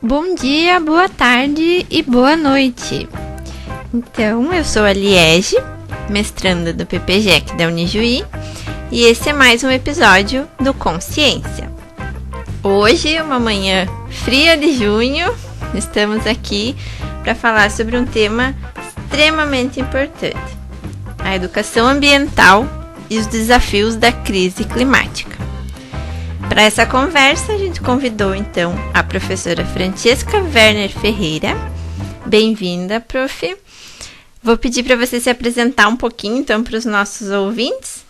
Bom dia, boa tarde e boa noite. Então, eu sou a Liege, mestranda do PPGEC da Unijuí, e esse é mais um episódio do Consciência. Hoje, uma manhã fria de junho, estamos aqui para falar sobre um tema extremamente importante: a educação ambiental e os desafios da crise climática. Para essa conversa, a gente convidou, então, a professora Francesca Werner Ferreira. Bem-vinda, prof. Vou pedir para você se apresentar um pouquinho, então, para os nossos ouvintes.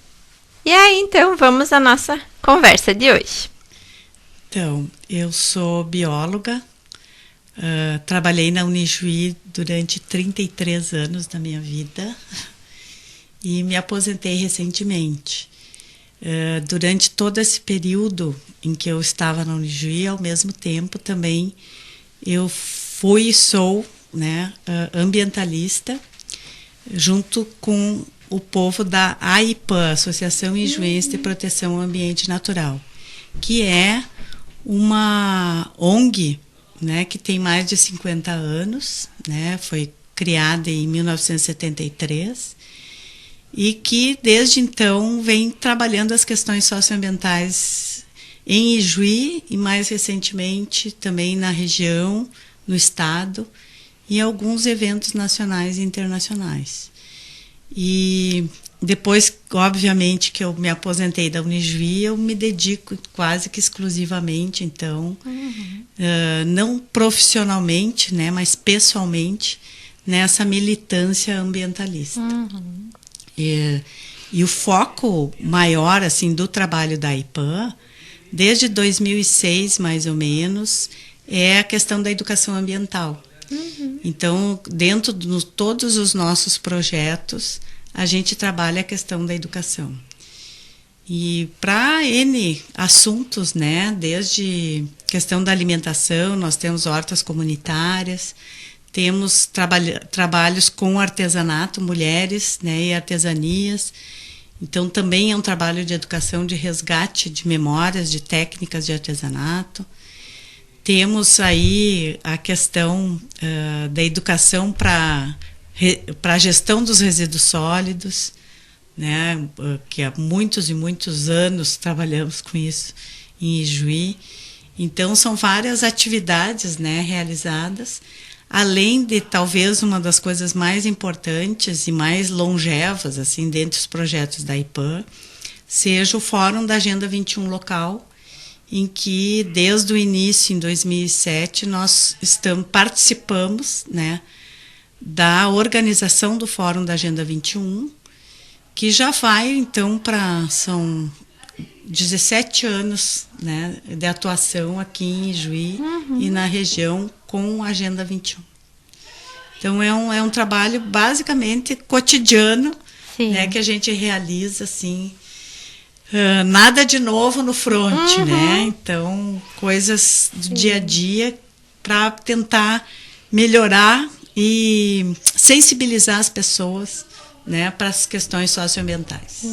E aí, então, vamos à nossa conversa de hoje. Então, eu sou bióloga, trabalhei na Unijuí durante 33 anos da minha vida e me aposentei recentemente. Durante todo esse período em que eu estava na Unijuí, ao mesmo tempo também eu fui e sou, ambientalista, junto com o povo da AIPA, Associação Ijuense de Proteção ao Ambiente Natural, que é uma ONG, que tem mais de 50 anos, foi criada em 1973, e que desde então vem trabalhando as questões socioambientais em Ijuí e mais recentemente também na região, no estado, e em alguns eventos nacionais e internacionais. E depois, obviamente, que eu me aposentei da Unijuí, eu me dedico quase que exclusivamente, então, não profissionalmente, mas pessoalmente, nessa militância ambientalista. E o foco maior assim do trabalho da IPAM, desde 2006 mais ou menos, é a questão da educação ambiental. Então, dentro de todos os nossos projetos, a gente trabalha a questão da educação. E para N assuntos, desde questão da alimentação, nós temos hortas comunitárias, temos trabalhos com artesanato, mulheres, e artesanias. Então, também é um trabalho de educação, de resgate de memórias, de técnicas de artesanato. Temos aí a questão da educação para a gestão dos resíduos sólidos, que há muitos e muitos anos trabalhamos com isso em Ijuí. Então, são várias atividades realizadas, além de talvez uma das coisas mais importantes e mais longevas assim dentre os projetos da IPAM, seja o Fórum da Agenda 21 local, em que desde o início, em 2007, nós participamos da organização do Fórum da Agenda 21, que já vai então são 17 anos de atuação aqui em Ijuí e na região com a Agenda 21. Então é um trabalho basicamente cotidiano, que a gente realiza assim, nada de novo no front, Então coisas do dia a dia para tentar melhorar e sensibilizar as pessoas para as questões socioambientais.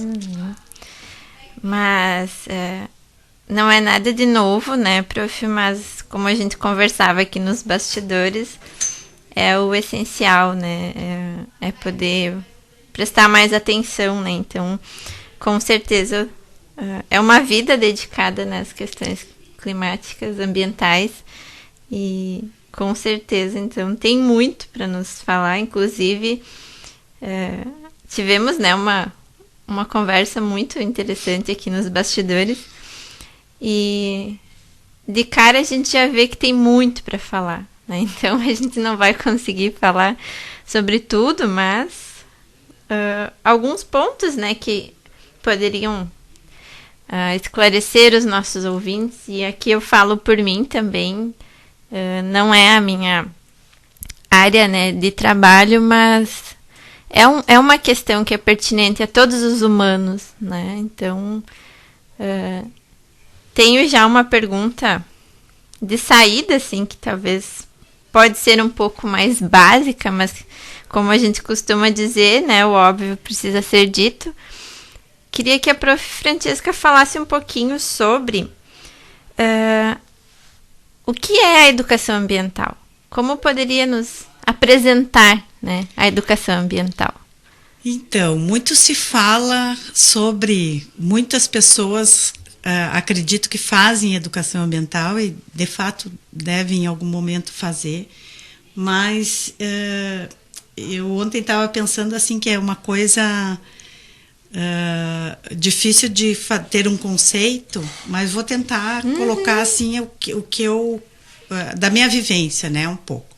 Mas não é nada de novo, prof? Mas como a gente conversava aqui nos bastidores, é o essencial, é poder prestar mais atenção, Então, com certeza, é uma vida dedicada nas questões climáticas, ambientais, e com certeza, então, tem muito para nos falar. Inclusive, tivemos, uma conversa muito interessante aqui nos bastidores, e de cara a gente já vê que tem muito para falar, Então a gente não vai conseguir falar sobre tudo, mas alguns pontos, que poderiam esclarecer os nossos ouvintes, e aqui eu falo por mim também, não é a minha área de trabalho, mas é uma questão que é pertinente a todos os humanos, Então, tenho já uma pergunta de saída, assim, que talvez pode ser um pouco mais básica, mas como a gente costuma dizer, o óbvio precisa ser dito. Queria que a prof. Francesca falasse um pouquinho sobre O que é a educação ambiental? Como poderia nos apresentar, né, a educação ambiental? Então, muito se fala sobre, muitas pessoas acredito que fazem educação ambiental e, de fato, devem em algum momento fazer, mas eu ontem estava pensando assim que é uma coisa difícil de ter um conceito, mas vou tentar colocar assim o que eu da minha vivência, né, um pouco.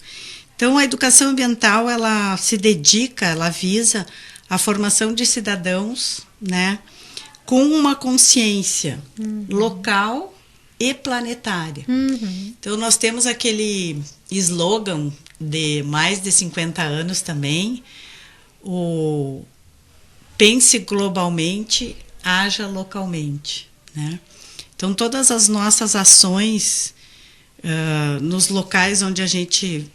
Então, a educação ambiental, ela se dedica, ela visa a formação de cidadãos, né, com uma consciência local e planetária. Então, nós temos aquele slogan de mais de 50 anos também, o pense globalmente, haja localmente, né? Então, todas as nossas ações nos locais onde a gente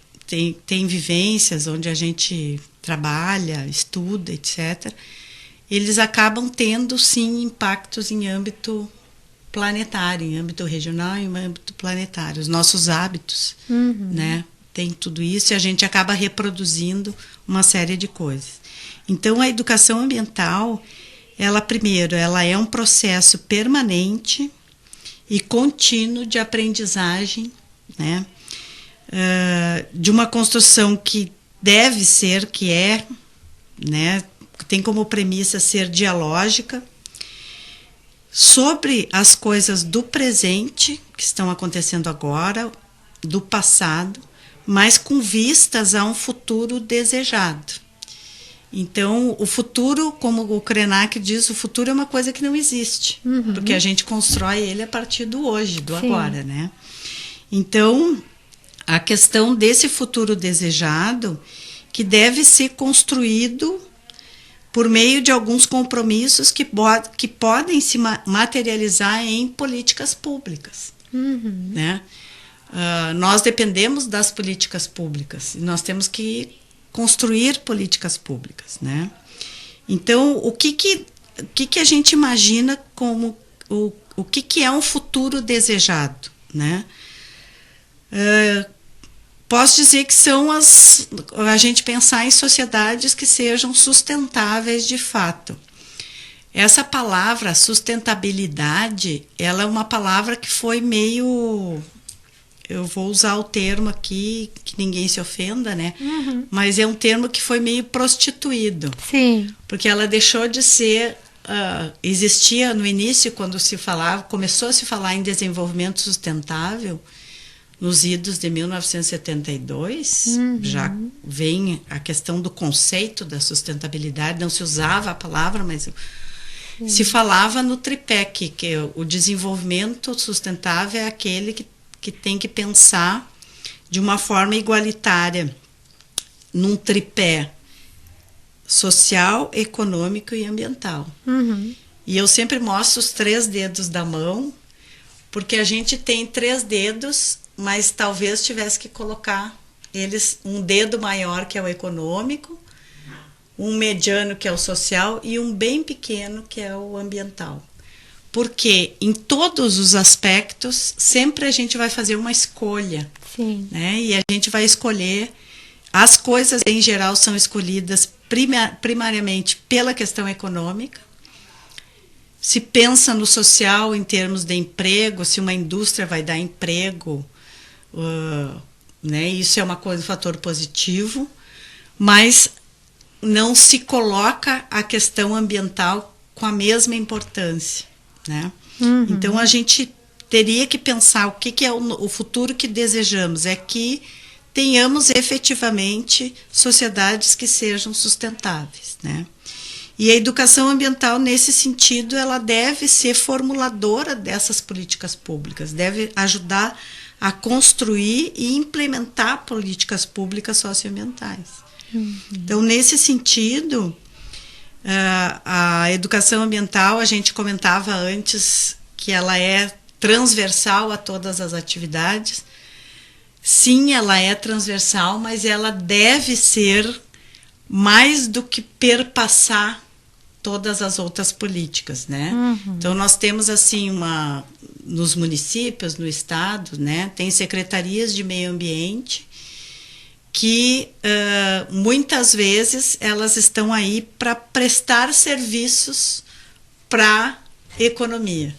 tem vivências, onde a gente trabalha, estuda, etc., eles acabam tendo, sim, impactos em âmbito planetário, em âmbito regional e em âmbito planetário. Os nossos hábitos, né, tem tudo isso e a gente acaba reproduzindo uma série de coisas. Então, a educação ambiental, ela é um processo permanente e contínuo de aprendizagem, né, de uma construção que deve ser, que é, né, tem como premissa ser dialógica sobre as coisas do presente que estão acontecendo agora, do passado, mas com vistas a um futuro desejado. Então, o futuro, como o Krenak diz, o futuro é uma coisa que não existe, porque a gente constrói ele a partir do hoje, do agora, né? Então, a questão desse futuro desejado, que deve ser construído por meio de alguns compromissos que podem se materializar em políticas públicas, né? Nós dependemos das políticas públicas e nós temos que construir políticas públicas, né? Então, o que a gente imagina como o que é um futuro desejado, né? Posso dizer que são a gente pensar em sociedades que sejam sustentáveis de fato. Essa palavra, sustentabilidade, ela é uma palavra que foi meio... Eu vou usar o termo aqui, que ninguém se ofenda, né? Mas é um termo que foi meio prostituído. Sim. Porque ela deixou de ser... existia no início, quando começou a se falar em desenvolvimento sustentável, nos idos de 1972, já vem a questão do conceito da sustentabilidade, não se usava a palavra, mas se falava no tripé, que o desenvolvimento sustentável é aquele que tem que pensar de uma forma igualitária, num tripé social, econômico e ambiental. E eu sempre mostro os 3 dedos da mão, porque a gente tem 3 dedos, mas talvez tivesse que colocar eles um dedo maior, que é o econômico, um mediano, que é o social, e um bem pequeno, que é o ambiental. Porque em todos os aspectos, sempre a gente vai fazer uma escolha. Sim. Né? E a gente vai escolher, as coisas em geral são escolhidas primariamente pela questão econômica. Se pensa no social em termos de emprego, se uma indústria vai dar emprego, né? Isso é uma coisa, um fator positivo, mas não se coloca a questão ambiental com a mesma importância, né? Então a gente teria que pensar o que é o futuro que desejamos, é que tenhamos efetivamente sociedades que sejam sustentáveis, né? E a educação ambiental, nesse sentido, ela deve ser formuladora dessas políticas públicas, deve ajudar a construir e implementar políticas públicas socioambientais. Então, nesse sentido, a educação ambiental, a gente comentava antes que ela é transversal a todas as atividades. Sim, ela é transversal, mas ela deve ser mais do que perpassar todas as outras políticas, né? Então, nós temos, assim, nos municípios, no estado, né, tem secretarias de meio ambiente que muitas vezes elas estão aí para prestar serviços para economia,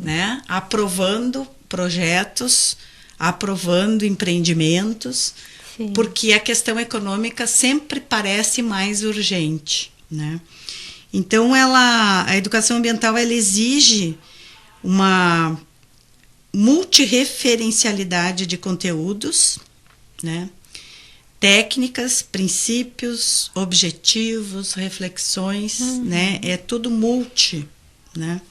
né, aprovando projetos, aprovando empreendimentos, sim, porque a questão econômica sempre parece mais urgente, né? Então a educação ambiental ela exige uma multireferencialidade de conteúdos, né? Técnicas, princípios, objetivos, reflexões, né? É tudo multi, né?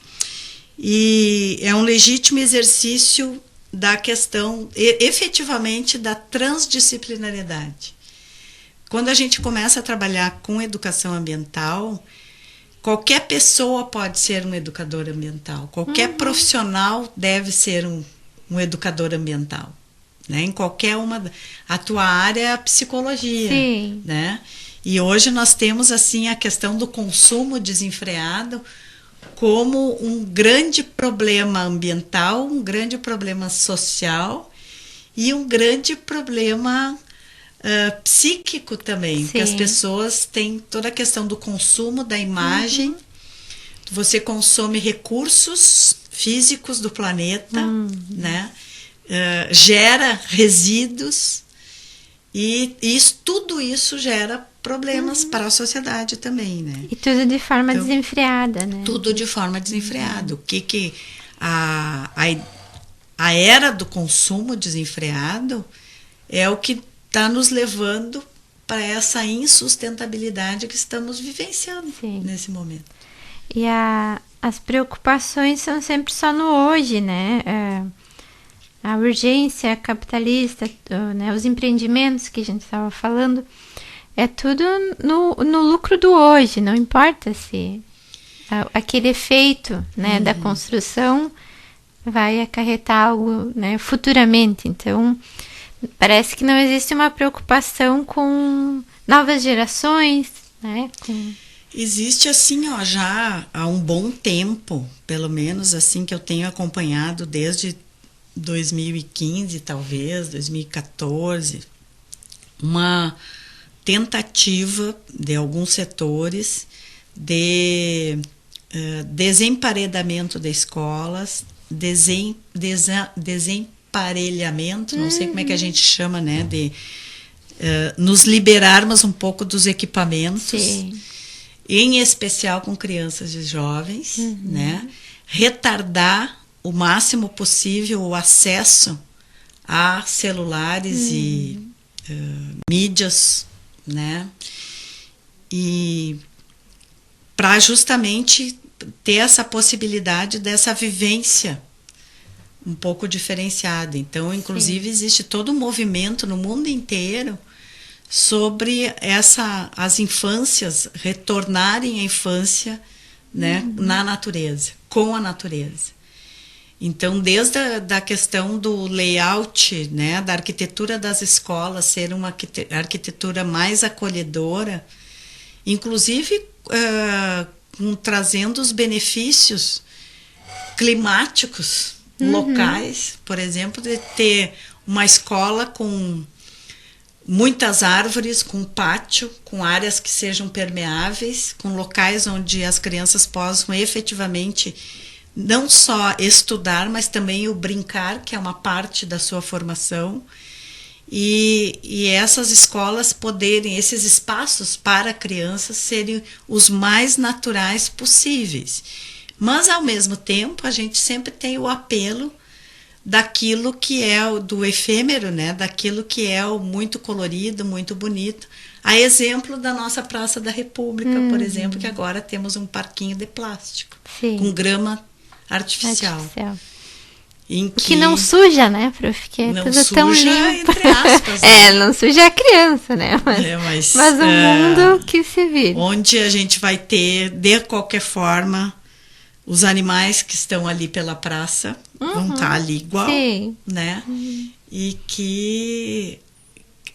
E é um legítimo exercício da questão, efetivamente, da transdisciplinariedade. Quando a gente começa a trabalhar com educação ambiental, qualquer pessoa pode ser um educador ambiental, qualquer profissional deve ser um educador ambiental, né? Em qualquer uma. A tua área é a psicologia, sim, né? E hoje nós temos assim a questão do consumo desenfreado como um grande problema ambiental, um grande problema social e um grande problema psíquico também, sim, porque as pessoas têm toda a questão do consumo da imagem, você consome recursos físicos do planeta, né? Gera resíduos e tudo isso gera problemas para a sociedade também, né? E tudo de forma desenfreada, né? Tudo de forma desenfreada. O que a era do consumo desenfreado é o que está nos levando para essa insustentabilidade que estamos vivenciando, sim, nesse momento. E as preocupações são sempre só no hoje, né? A urgência capitalista, né? Os empreendimentos que a gente estava falando, é tudo no lucro do hoje, não importa se aquele efeito, né, da construção vai acarretar algo, né, futuramente. Então, parece que não existe uma preocupação com novas gerações, né? Existe assim, ó, já há um bom tempo, pelo menos assim que eu tenho acompanhado desde 2015, talvez, 2014, uma tentativa de alguns setores de desemparedamento de escolas, desemparelhamento, não sei como é que a gente chama, né, de nos liberarmos um pouco dos equipamentos, sim, em especial com crianças e jovens, né, retardar o máximo possível o acesso a celulares e mídias, né? E para justamente ter essa possibilidade dessa vivência um pouco diferenciada. Então, inclusive, existe todo um movimento no mundo inteiro sobre as infâncias retornarem à infância, né, na natureza, com a natureza. Então, desde a questão do layout, né, da arquitetura das escolas ser uma arquitetura mais acolhedora, inclusive trazendo os benefícios climáticos locais, por exemplo, de ter uma escola com muitas árvores, com pátio, com áreas que sejam permeáveis, com locais onde as crianças possam efetivamente não só estudar, mas também o brincar, que é uma parte da sua formação, e essas escolas poderem, esses espaços para crianças serem os mais naturais possíveis. Mas, ao mesmo tempo, a gente sempre tem o apelo daquilo que é do efêmero, né? Daquilo que é o muito colorido, muito bonito. A exemplo da nossa Praça da República, por exemplo, que agora temos um parquinho de plástico, sim, com grama artificial. Em que não suja, né, prof? Que é não tudo suja, tão limpo. Entre aspas. Né? Não suja a criança, né? Mas o mundo que se vira. Onde a gente vai ter, de qualquer forma, os animais que estão ali pela praça vão estar ali igual, sim, né? E que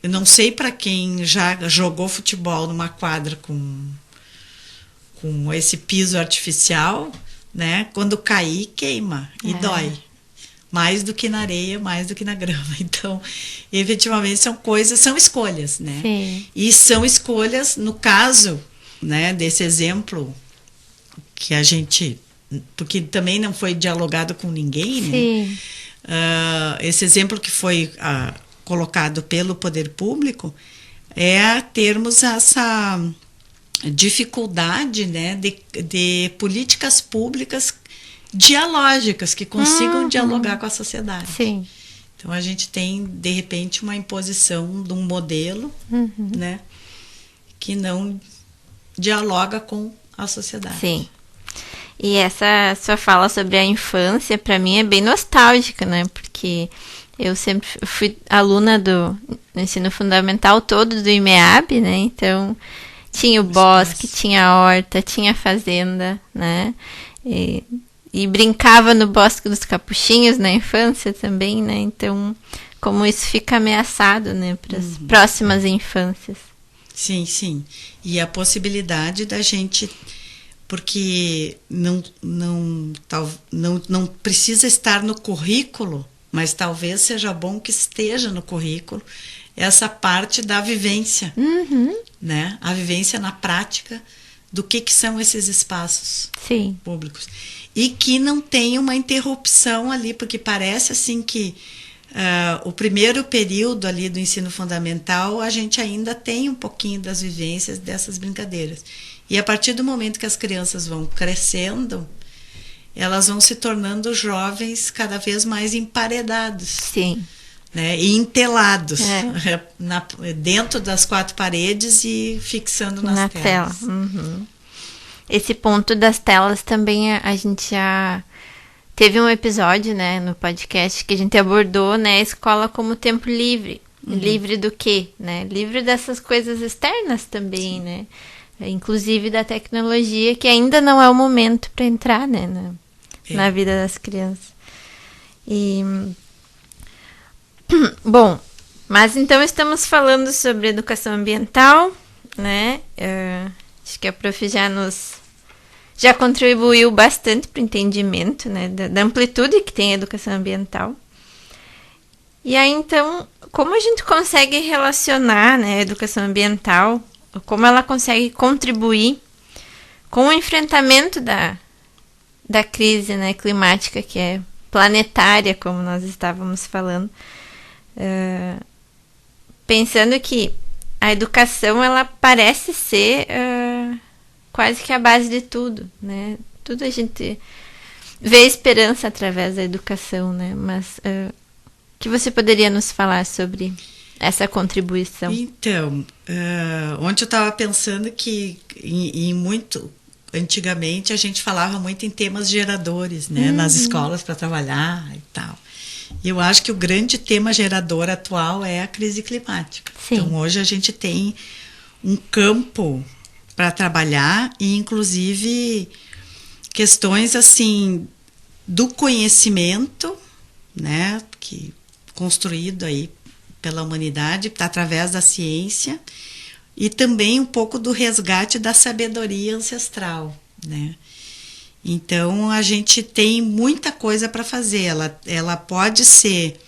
eu não sei para quem já jogou futebol numa quadra com esse piso artificial, né? Quando cair, queima e dói. Mais do que na areia, mais do que na grama. Então, efetivamente, são escolhas, né? Sim. E são escolhas, no caso, né, desse exemplo que a gente... Porque também não foi dialogado com ninguém, Sim. né? Esse exemplo que foi colocado pelo poder público é termos essa dificuldade, né, de políticas públicas dialógicas que consigam dialogar com a sociedade. Sim. Então a gente tem, de repente, uma imposição de um modelo, né, que não dialoga com a sociedade. Sim. E essa sua fala sobre a infância, para mim, é bem nostálgica, né? Porque eu sempre fui aluna do ensino fundamental todo do IMEAB, né? Então, tinha o bosque, tinha a horta, tinha a fazenda, né? E brincava no Bosque dos Capuchinhos na infância também, né? Então, como isso fica ameaçado, né? Para as próximas infâncias. Sim, sim. E a possibilidade da gente... Porque não precisa estar no currículo, mas talvez seja bom que esteja no currículo essa parte da vivência, né? A vivência na prática do que são esses espaços públicos. E que não tenha uma interrupção ali, porque parece assim que o primeiro período ali do ensino fundamental, a gente ainda tem um pouquinho das vivências dessas brincadeiras. E a partir do momento que as crianças vão crescendo, elas vão se tornando jovens cada vez mais emparedados. Sim. Né, e entelados dentro das quatro paredes e fixando nas telas. Tela. Esse ponto das telas também a gente já teve um episódio, né, no podcast que a gente abordou, né, a escola como tempo livre. Livre do quê? Né? Livre dessas coisas externas também, né? Inclusive da tecnologia, que ainda não é o momento para entrar, né, na vida das crianças. E... Bom, mas então estamos falando sobre educação ambiental, né? Acho que a prof já contribuiu bastante para o entendimento, né, da amplitude que tem a educação ambiental. E aí, então, como a gente consegue relacionar, né, a educação ambiental, como ela consegue contribuir com o enfrentamento da crise, né, climática, que é planetária, como nós estávamos falando, pensando que a educação ela parece ser quase que a base de tudo, né? Tudo a gente vê esperança através da educação, né? Mas o que você poderia nos falar sobre essa contribuição? Então, ontem eu estava pensando que antigamente a gente falava muito em temas geradores, né, nas escolas para trabalhar e tal. E eu acho que o grande tema gerador atual é a crise climática. Sim. Então hoje a gente tem um campo para trabalhar e inclusive questões assim do conhecimento, né, que construído aí pela humanidade através da ciência e também um pouco do resgate da sabedoria ancestral, né? Então a gente tem muita coisa para fazer. Ela pode ser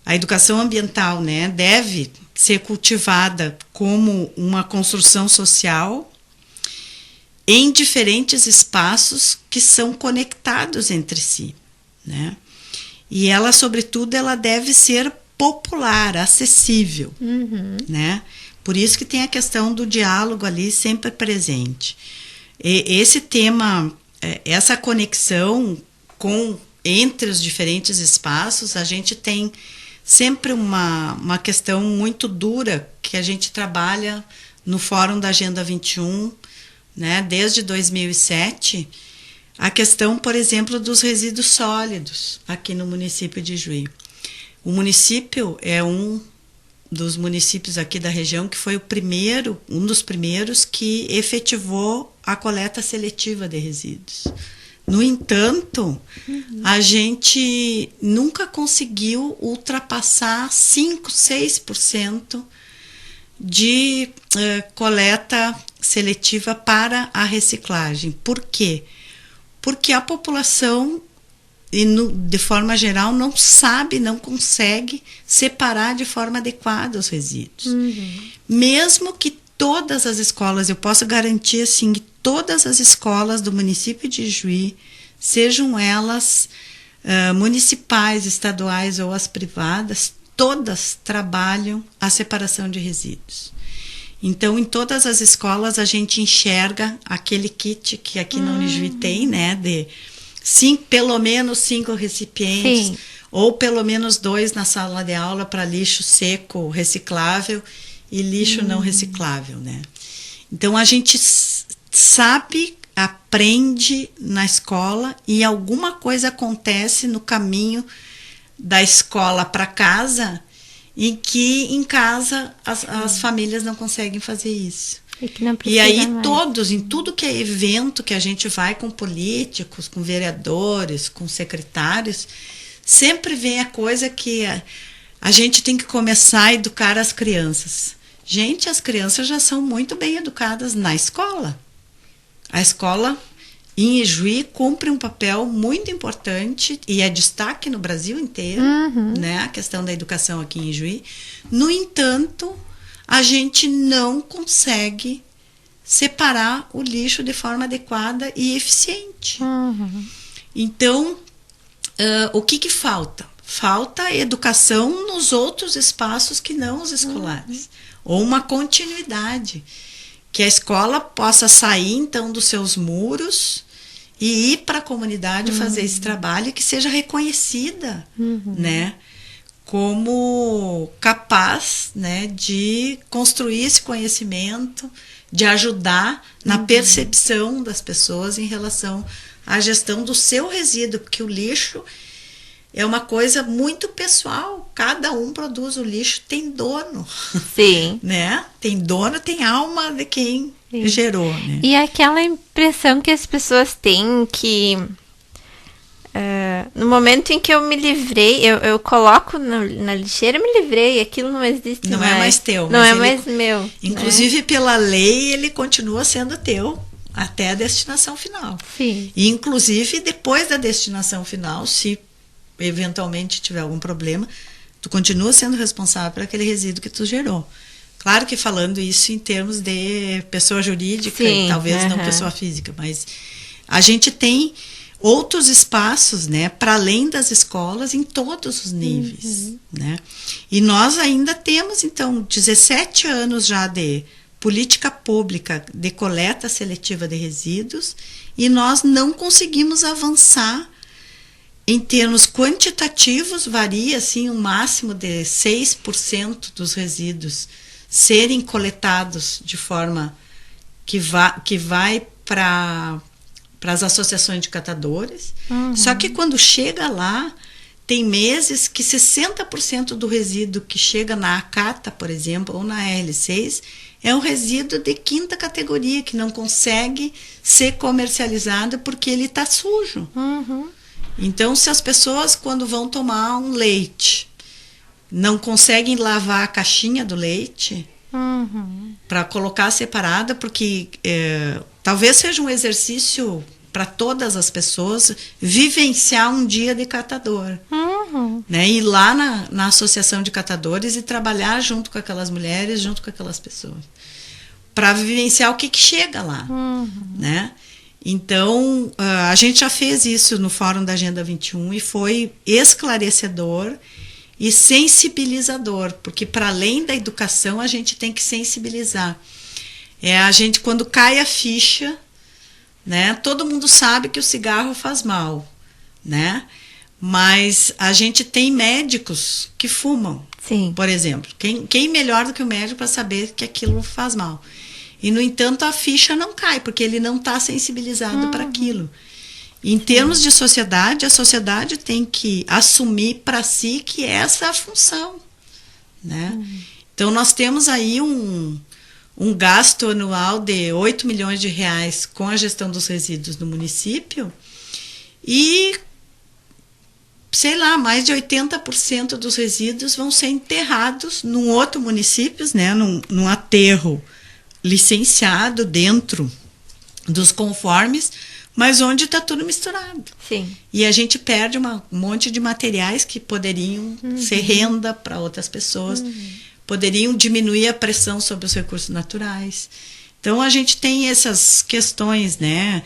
a educação ambiental, né? Deve ser cultivada como uma construção social em diferentes espaços que são conectados entre si, né? E ela, sobretudo, ela deve ser popular, acessível, né? Por isso que tem a questão do diálogo ali sempre presente. Esse tema, essa conexão entre os diferentes espaços, a gente tem sempre uma questão muito dura que a gente trabalha no Fórum da Agenda 21, né, desde 2007, a questão, por exemplo, dos resíduos sólidos aqui no município de Juí. O município é um dos municípios aqui da região que foi um dos primeiros que efetivou a coleta seletiva de resíduos. No entanto, a gente nunca conseguiu ultrapassar 5, 6% de coleta seletiva para a reciclagem. Por quê? porque a população, de forma geral, não sabe, não consegue separar de forma adequada os resíduos. Mesmo que todas as escolas, eu posso garantir assim, que todas as escolas do município de Ijuí, sejam elas municipais, estaduais ou as privadas, todas trabalham a separação de resíduos. Então, em todas as escolas, a gente enxerga aquele kit que aqui na Unijuí tem, né, de pelo menos 5 recipientes, sim, ou pelo menos 2 na sala de aula para lixo seco reciclável e lixo não reciclável, né? Então, a gente sabe, aprende na escola e alguma coisa acontece no caminho da escola para casa, em que em casa as famílias não conseguem fazer isso. E aí todos, em tudo que é evento que a gente vai com políticos, com vereadores, com secretários, sempre vem a coisa que a gente tem que começar a educar as crianças. Gente, as crianças já são muito bem educadas na escola. A escola em Ijuí cumpre um papel muito importante e é destaque no Brasil inteiro, né, a questão da educação aqui em Ijuí. No entanto, a gente não consegue separar o lixo de forma adequada e eficiente. Então, o que falta? Falta educação nos outros espaços que não os escolares, ou uma continuidade, que a escola possa sair então dos seus muros e ir para a comunidade fazer esse trabalho, e que seja reconhecida, né, como capaz, né, de construir esse conhecimento, de ajudar na percepção das pessoas em relação à gestão do seu resíduo, porque o lixo é uma coisa muito pessoal, cada um produz o lixo, tem dono. Sim. Né? Tem dono, tem alma de quem gerou. Né? E aquela impressão que as pessoas têm que no momento em que eu me livrei, eu coloco na lixeira, me livrei, aquilo não existe mais. Não é mais teu. Não é mais meu. Inclusive, né? Pela lei, ele continua sendo teu até a destinação final. Sim. E, inclusive, depois da destinação final, se eventualmente tiver algum problema, tu continua sendo responsável por aquele resíduo que tu gerou. Claro que falando isso em termos de pessoa jurídica, sim, e talvez não pessoa física, mas a gente tem outros espaços, né, para além das escolas, em todos os níveis, né? E nós ainda temos, então, 17 anos já de política pública de coleta seletiva de resíduos, e nós não conseguimos avançar em termos quantitativos. Varia assim um máximo de 6% dos resíduos serem coletados de forma que vai para as associações de catadores. Só que quando chega lá, tem meses que 60% do resíduo que chega na ACATA, por exemplo, ou na RL6, é um resíduo de 5ª categoria, que não consegue ser comercializado porque ele está sujo. Então, se as pessoas, quando vão tomar um leite, não conseguem lavar a caixinha do leite para colocar separada, porque talvez seja um exercício para todas as pessoas vivenciar um dia de catador, né? Ir lá na associação de catadores e trabalhar junto com aquelas mulheres, junto com aquelas pessoas, para vivenciar o que chega lá, né? Então, a gente já fez isso no Fórum da Agenda 21 e foi esclarecedor e sensibilizador, porque para além da educação a gente tem que sensibilizar. A gente, quando cai a ficha, né, todo mundo sabe que o cigarro faz mal, né? Mas a gente tem médicos que fumam, sim, por exemplo. Quem melhor do que o médico para saber que aquilo faz mal? E, no entanto, a ficha não cai, porque ele não está sensibilizado para aquilo. Em termos de sociedade, a sociedade tem que assumir para si que essa é a função, né? Então, nós temos aí um gasto anual de 8 milhões de reais com a gestão dos resíduos no município e, sei lá, mais de 80% dos resíduos vão ser enterrados num outro município, né, num aterro licenciado dentro dos conformes, mas onde está tudo misturado. Sim. E a gente perde um monte de materiais que poderiam ser renda para outras pessoas, poderiam diminuir a pressão sobre os recursos naturais. Então, a gente tem essas questões, né?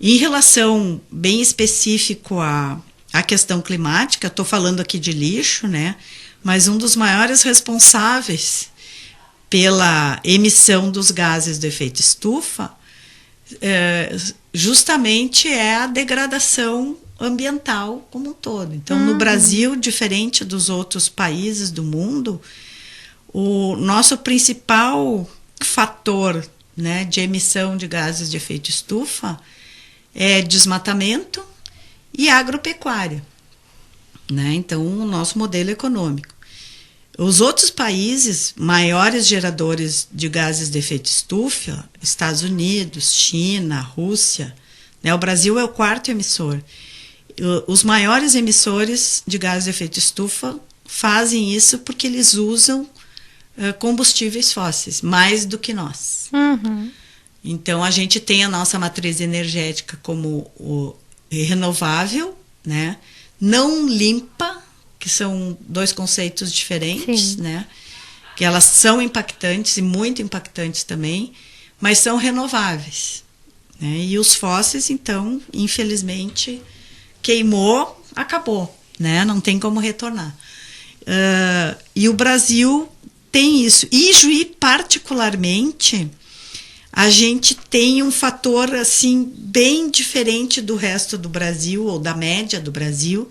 Em relação bem específico à questão climática, estou falando aqui de lixo, né? Mas um dos maiores responsáveis pela emissão dos gases do efeito estufa justamente é a degradação ambiental como um todo. Então, no Brasil, diferente dos outros países do mundo, o nosso principal fator, né, de emissão de gases de efeito estufa é desmatamento e agropecuária, né? Então, o nosso modelo econômico. Os outros países maiores geradores de gases de efeito estufa, Estados Unidos, China, Rússia, né? O Brasil é o quarto emissor. Os maiores emissores de gases de efeito estufa fazem isso porque eles usam combustíveis fósseis, mais do que nós. Então, a gente tem a nossa matriz energética como o renovável, né? Não limpa, que são dois conceitos diferentes, né? Que elas são impactantes e muito impactantes também, mas são renováveis, né? E os fósseis, então, infelizmente, queimou, acabou, né? Não tem como retornar. E o Brasil tem isso. E Juí, particularmente, a gente tem um fator assim bem diferente do resto do Brasil, ou da média do Brasil,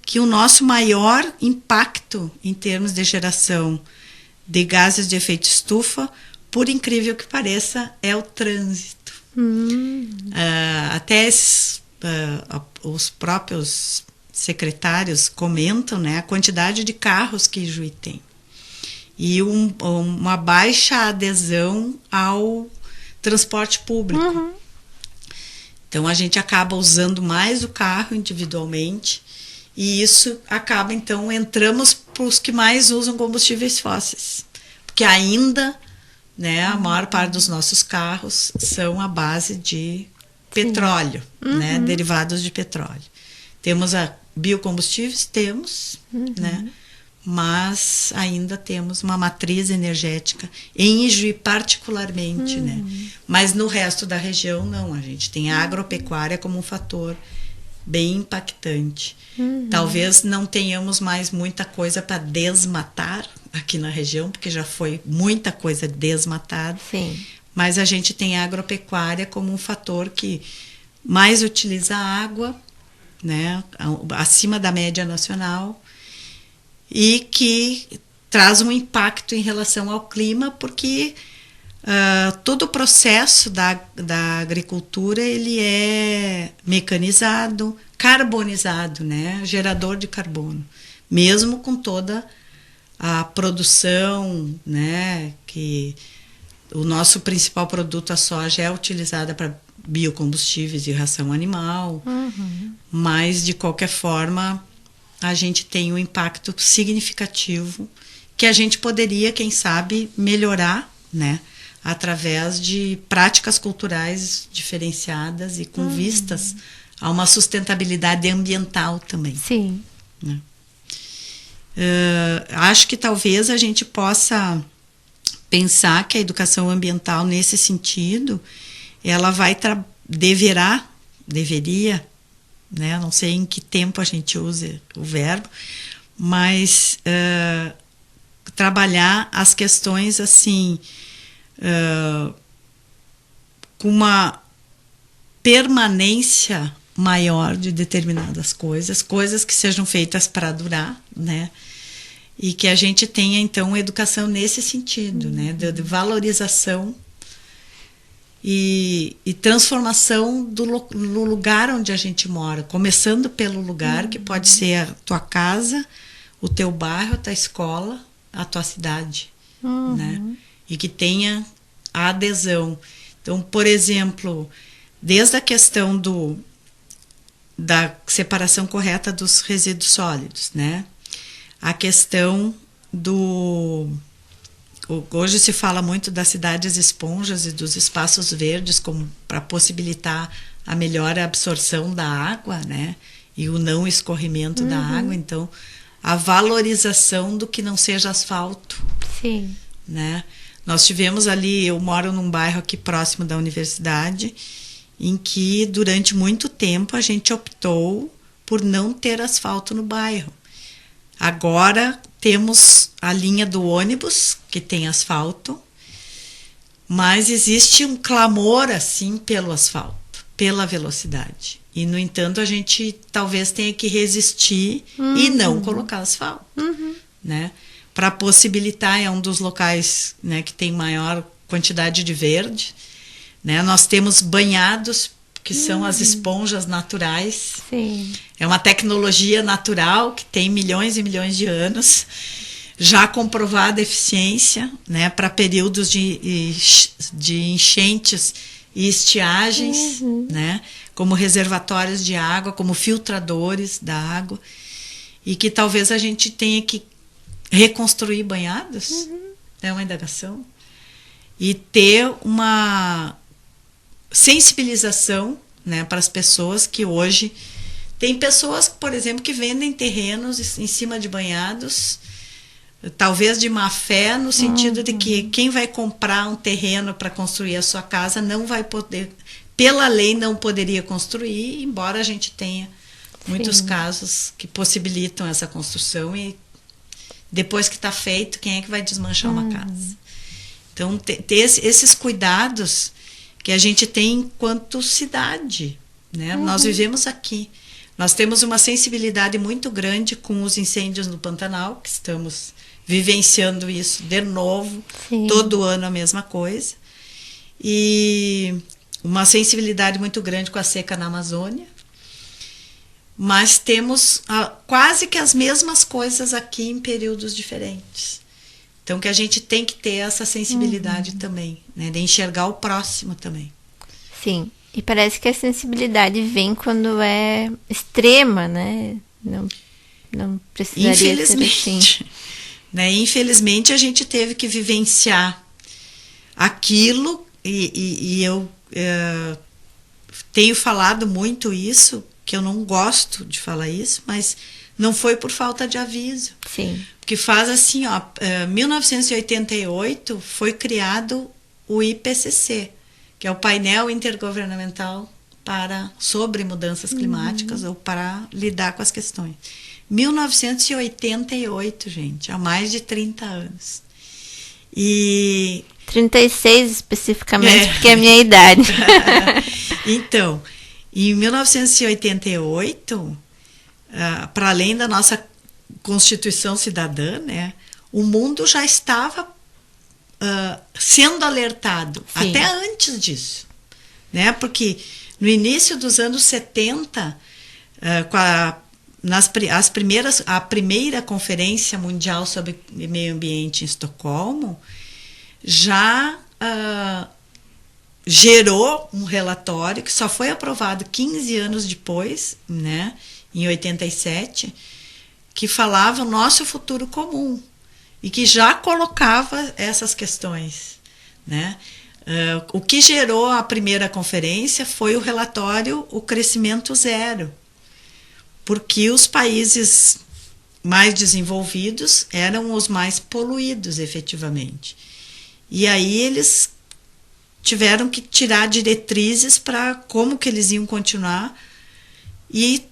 que o nosso maior impacto em termos de geração de gases de efeito estufa, por incrível que pareça, é o trânsito. Até os próprios secretários comentam, né, a quantidade de carros que Juí tem. E uma baixa adesão ao transporte público. Então, a gente acaba usando mais o carro individualmente e isso acaba, então, entramos para os que mais usam combustíveis fósseis. Porque ainda, né, a maior parte dos nossos carros são à base de petróleo, né, derivados de petróleo. Temos biocombustíveis? Temos, né? Mas ainda temos uma matriz energética em Ijuí particularmente, né? Mas no resto da região não, a gente tem a agropecuária como um fator bem impactante. Talvez não tenhamos mais muita coisa para desmatar aqui na região, porque já foi muita coisa desmatada. Sim. Mas a gente tem a agropecuária como um fator que mais utiliza água, né? Acima da média nacional, e que traz um impacto em relação ao clima, porque todo o processo da agricultura ele é mecanizado, carbonizado, né? Gerador de carbono, mesmo com toda a produção, né? Que o nosso principal produto, a soja, é utilizada para biocombustíveis e ração animal, mas de qualquer forma a gente tem um impacto significativo que a gente poderia, quem sabe, melhorar, né, através de práticas culturais diferenciadas e com vistas a uma sustentabilidade ambiental também. Sim. Né? Acho que talvez a gente possa pensar que a educação ambiental, nesse sentido, ela deveria, né? Não sei em que tempo a gente usa o verbo, mas trabalhar as questões assim com uma permanência maior de determinadas coisas que sejam feitas para durar, né? E que a gente tenha então educação nesse sentido, né? De valorização e transformação do lugar onde a gente mora, começando pelo lugar, que pode ser a tua casa, o teu bairro, a tua escola, a tua cidade, né? E que tenha a adesão. Então, por exemplo, desde a questão da separação correta dos resíduos sólidos, né? A questão hoje se fala muito das cidades esponjas e dos espaços verdes como para possibilitar a melhor absorção da água, né? E o não escorrimento da água. Então, a valorização do que não seja asfalto. Sim. Né? Nós tivemos ali, eu moro num bairro aqui próximo da universidade, em que durante muito tempo a gente optou por não ter asfalto no bairro. Agora temos a linha do ônibus, que tem asfalto, mas existe um clamor assim pelo asfalto, pela velocidade. E, no entanto, a gente talvez tenha que resistir e não colocar asfalto. Né? Para possibilitar, é um dos locais, né, que tem maior quantidade de verde. Né? Nós temos banhados, que são as esponjas naturais. Sim. É uma tecnologia natural que tem milhões e milhões de anos, já comprovada a eficiência, né, para períodos de enchentes e estiagens, né, como reservatórios de água, como filtradores da água, e que talvez a gente tenha que reconstruir banhados, é uma indagação, e ter uma sensibilização, né, para as pessoas que hoje... Tem pessoas, por exemplo, que vendem terrenos em cima de banhados, talvez de má fé, no sentido de que quem vai comprar um terreno para construir a sua casa não vai poder, pela lei não poderia construir, embora a gente tenha muitos casos que possibilitam essa construção, e depois que está feito, quem é que vai desmanchar uma casa? Então, ter esses cuidados que a gente tem enquanto cidade, né? Nós vivemos aqui. Nós temos uma sensibilidade muito grande com os incêndios no Pantanal, que estamos vivenciando isso de novo, todo ano a mesma coisa. E uma sensibilidade muito grande com a seca na Amazônia. Mas temos quase que as mesmas coisas aqui em períodos diferentes. Então, que a gente tem que ter essa sensibilidade também, né? De enxergar o próximo também. Sim. E parece que a sensibilidade vem quando é extrema, né? Não precisaria ser assim. Né? Infelizmente, a gente teve que vivenciar aquilo, e eu tenho falado muito isso, que eu não gosto de falar isso, mas não foi por falta de aviso. Sim. Porque faz assim, ó, 1988 foi criado o IPCC, que é o painel intergovernamental sobre mudanças climáticas, ou para lidar com as questões. 1988, gente, há mais de 30 anos. E 36 especificamente, porque é a minha idade. Então, em 1988, para além da nossa Constituição Cidadã, né, o mundo já estava sendo alertado. Sim. Até antes disso, né? Porque no início dos anos 70, a primeira Conferência Mundial sobre Meio Ambiente em Estocolmo já gerou um relatório que só foi aprovado 15 anos depois, né, em 87, que falava o nosso futuro comum, e que já colocava essas questões, né? O que gerou a primeira conferência foi o relatório O Crescimento Zero, porque os países mais desenvolvidos eram os mais poluídos, efetivamente. E aí eles tiveram que tirar diretrizes para como que eles iam continuar, e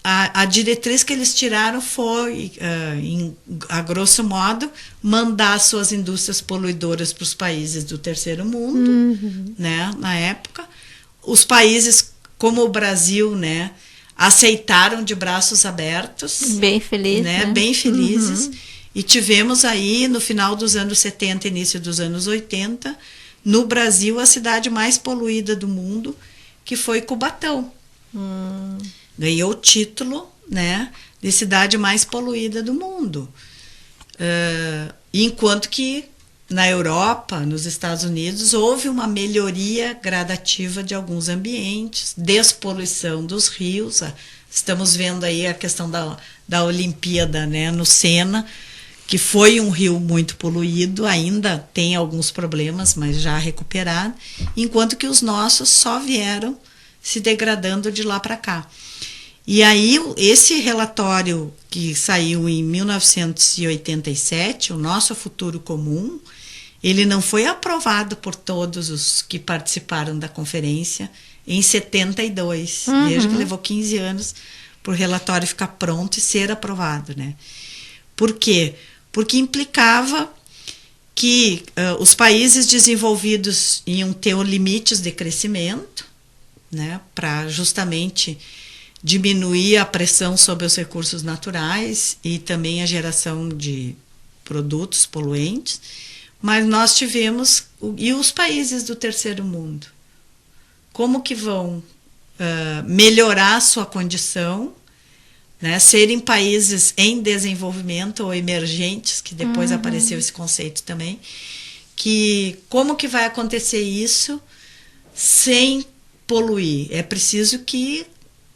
a diretriz que eles tiraram foi, a grosso modo, mandar suas indústrias poluidoras para os países do terceiro mundo, né, na época. Os países como o Brasil, né, aceitaram de braços abertos. Bem felizes. Né, bem felizes. E tivemos aí, no final dos anos 70, início dos anos 80, no Brasil, a cidade mais poluída do mundo, que foi Cubatão. Ganhou o título, né, de cidade mais poluída do mundo. Enquanto que na Europa, nos Estados Unidos, houve uma melhoria gradativa de alguns ambientes, despoluição dos rios. Estamos vendo aí a questão da Olimpíada, né, no Sena, que foi um rio muito poluído, ainda tem alguns problemas, mas já recuperado, enquanto que os nossos só vieram se degradando de lá para cá. E aí, esse relatório que saiu em 1987, o Nosso Futuro Comum, ele não foi aprovado por todos os que participaram da conferência em 72. Veja que levou 15 anos para o relatório ficar pronto e ser aprovado, né? Por quê? Porque implicava que os países desenvolvidos iam ter limites de crescimento, né, para justamente diminuir a pressão sobre os recursos naturais e também a geração de produtos poluentes, mas nós tivemos, e os países do terceiro mundo, como que vão melhorar a sua condição, né, serem países em desenvolvimento ou emergentes, que depois apareceu esse conceito também, que como que vai acontecer isso sem poluir? É preciso que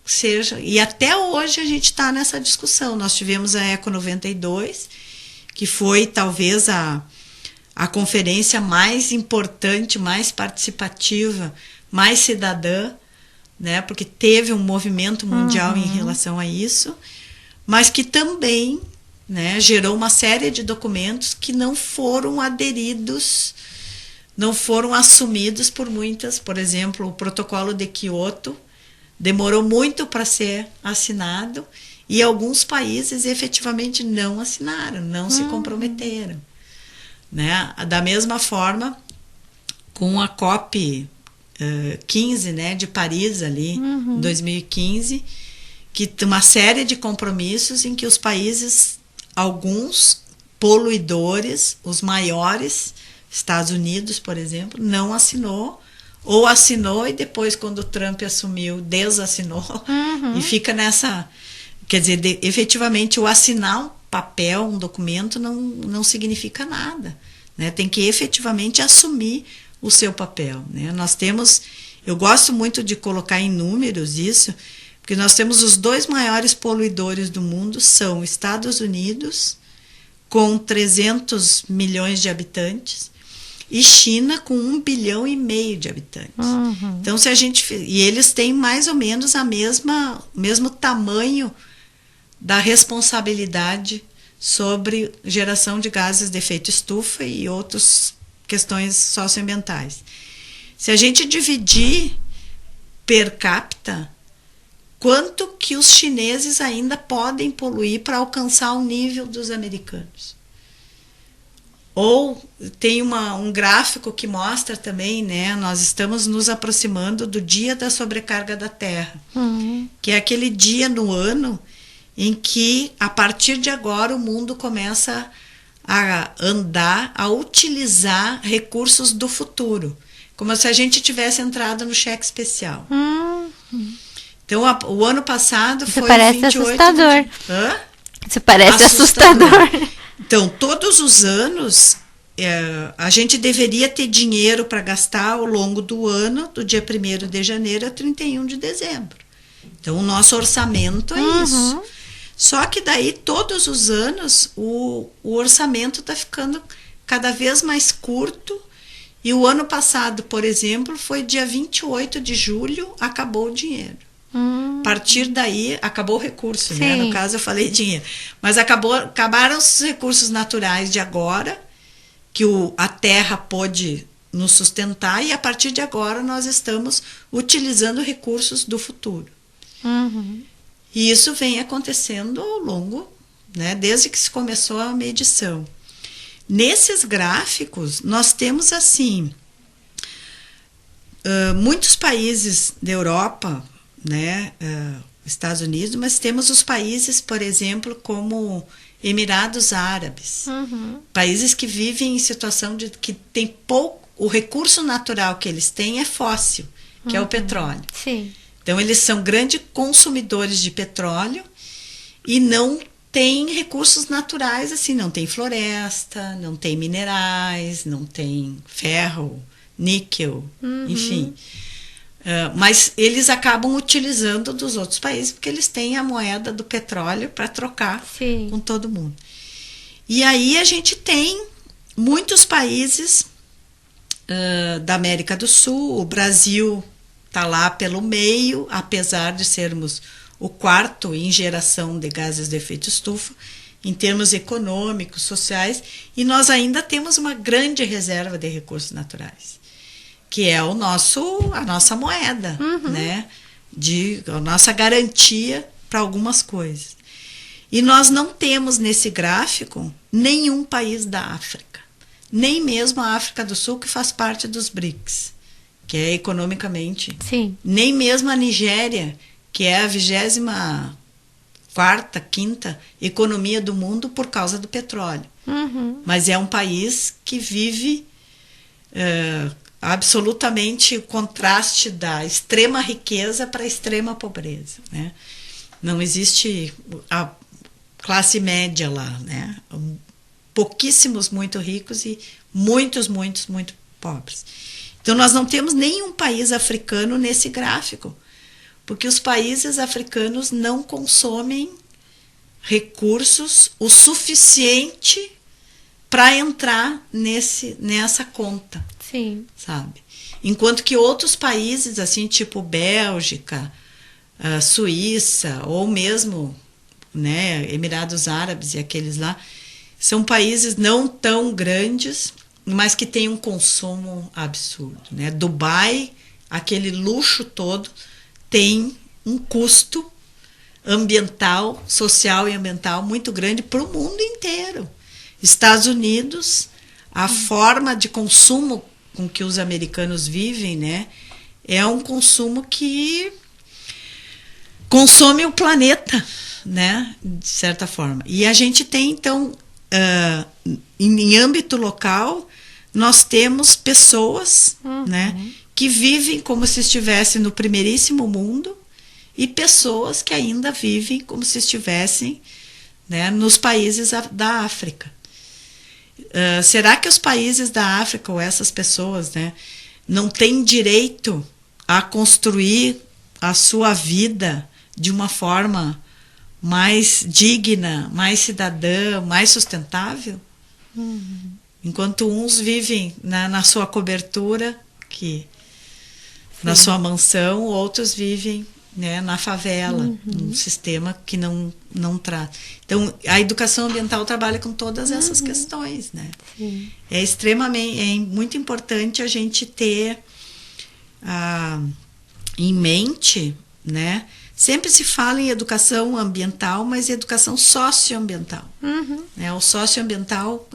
seja, e até hoje a gente está nessa discussão. Nós tivemos a Eco 92, que foi talvez a conferência mais importante, mais participativa, mais cidadã, né, porque teve um movimento mundial em relação a isso, mas que também, né, gerou uma série de documentos que não foram aderidos, não foram assumidos por muitas. Por exemplo, o protocolo de Kyoto demorou muito para ser assinado e alguns países efetivamente não assinaram, não se comprometeram, né? Da mesma forma, com a COP 15, né, de Paris ali, em 2015, que tem uma série de compromissos em que os países, alguns poluidores, os maiores, Estados Unidos, por exemplo, não assinou, ou assinou e depois, quando o Trump assumiu, desassinou, e fica nessa... Quer dizer, efetivamente, o assinar um papel, um documento, não significa nada, né? Tem que efetivamente assumir o seu papel, né? Nós temos... Eu gosto muito de colocar em números isso, porque nós temos os 2 maiores poluidores do mundo, são Estados Unidos, com 300 milhões de habitantes, e China com 1,5 bilhão de habitantes. Então, se a gente... E eles têm mais ou menos o mesmo tamanho da responsabilidade sobre geração de gases de efeito estufa e outras questões socioambientais. Se a gente dividir per capita, quanto que os chineses ainda podem poluir para alcançar o nível dos americanos? Ou tem um gráfico que mostra também, né, nós estamos nos aproximando do dia da sobrecarga da Terra, que é aquele dia no ano em que, a partir de agora, o mundo começa a andar, a utilizar recursos do futuro, como se a gente tivesse entrado no cheque especial. Então, o ano passado Isso foi parece 28... assustador. Hã? Isso parece assustador. Então, todos os anos, a gente deveria ter dinheiro para gastar ao longo do ano, do dia 1º de janeiro a 31 de dezembro. Então, o nosso orçamento é isso. Só que daí, todos os anos, o orçamento está ficando cada vez mais curto. E o ano passado, por exemplo, foi dia 28 de julho, acabou o dinheiro. A partir daí, acabou o recurso, né? No caso, eu falei dinheiro. Mas acabaram os recursos naturais de agora, que a terra pôde nos sustentar, e a partir de agora nós estamos utilizando recursos do futuro. E isso vem acontecendo ao longo, né, desde que se começou a medição. Nesses gráficos, nós temos assim, muitos países da Europa, né, Estados Unidos, mas temos os países, por exemplo, como Emirados Árabes, países que vivem em situação de que tem pouco, o recurso natural que eles têm é fóssil, que é o petróleo. Então, eles são grandes consumidores de petróleo e não têm recursos naturais, assim, não tem floresta, não tem minerais, não tem ferro, níquel, enfim. Mas eles acabam utilizando dos outros países, porque eles têm a moeda do petróleo para trocar com todo mundo. E aí a gente tem muitos países da América do Sul, o Brasil está lá pelo meio, apesar de sermos o quarto em geração de gases de efeito estufa, em termos econômicos, sociais, e nós ainda temos uma grande reserva de recursos naturais, que é a nossa moeda, né? A nossa garantia para algumas coisas. E nós não temos nesse gráfico nenhum país da África, nem mesmo a África do Sul, que faz parte dos BRICS, que é economicamente. Sim. Nem mesmo a Nigéria, que é a 24ª, 25ª economia do mundo por causa do petróleo. Mas é um país que vive absolutamente o contraste da extrema riqueza para a extrema pobreza, né? Não existe a classe média lá, né? Pouquíssimos muito ricos e muitos muito pobres. Então nós não temos nenhum país africano nesse gráfico, porque os países africanos não consomem recursos o suficiente para entrar nessa conta. Sim. Sabe? Enquanto que outros países, assim, tipo Bélgica, Suíça, ou mesmo, né, Emirados Árabes e aqueles lá, são países não tão grandes, mas que têm um consumo absurdo, né? Dubai, aquele luxo todo, tem um custo ambiental, social e ambiental muito grande para o mundo inteiro. Estados Unidos, a forma de consumo com que os americanos vivem, né, é um consumo que consome o planeta, né, de certa forma. E a gente tem, então, em âmbito local, nós temos pessoas, né, que vivem como se estivessem no primeiríssimo mundo e pessoas que ainda vivem como se estivessem, né, nos países da África. Será que os países da África, ou essas pessoas, né, não têm direito a construir a sua vida de uma forma mais digna, mais cidadã, mais sustentável? Enquanto uns vivem na sua cobertura, na sua mansão, outros vivem, né, na favela, num sistema que não trata. Então, a educação ambiental trabalha com todas essas questões, né? Sim. É muito importante a gente ter em mente, né? Sempre se fala em educação ambiental, mas educação socioambiental. Né? O socioambiental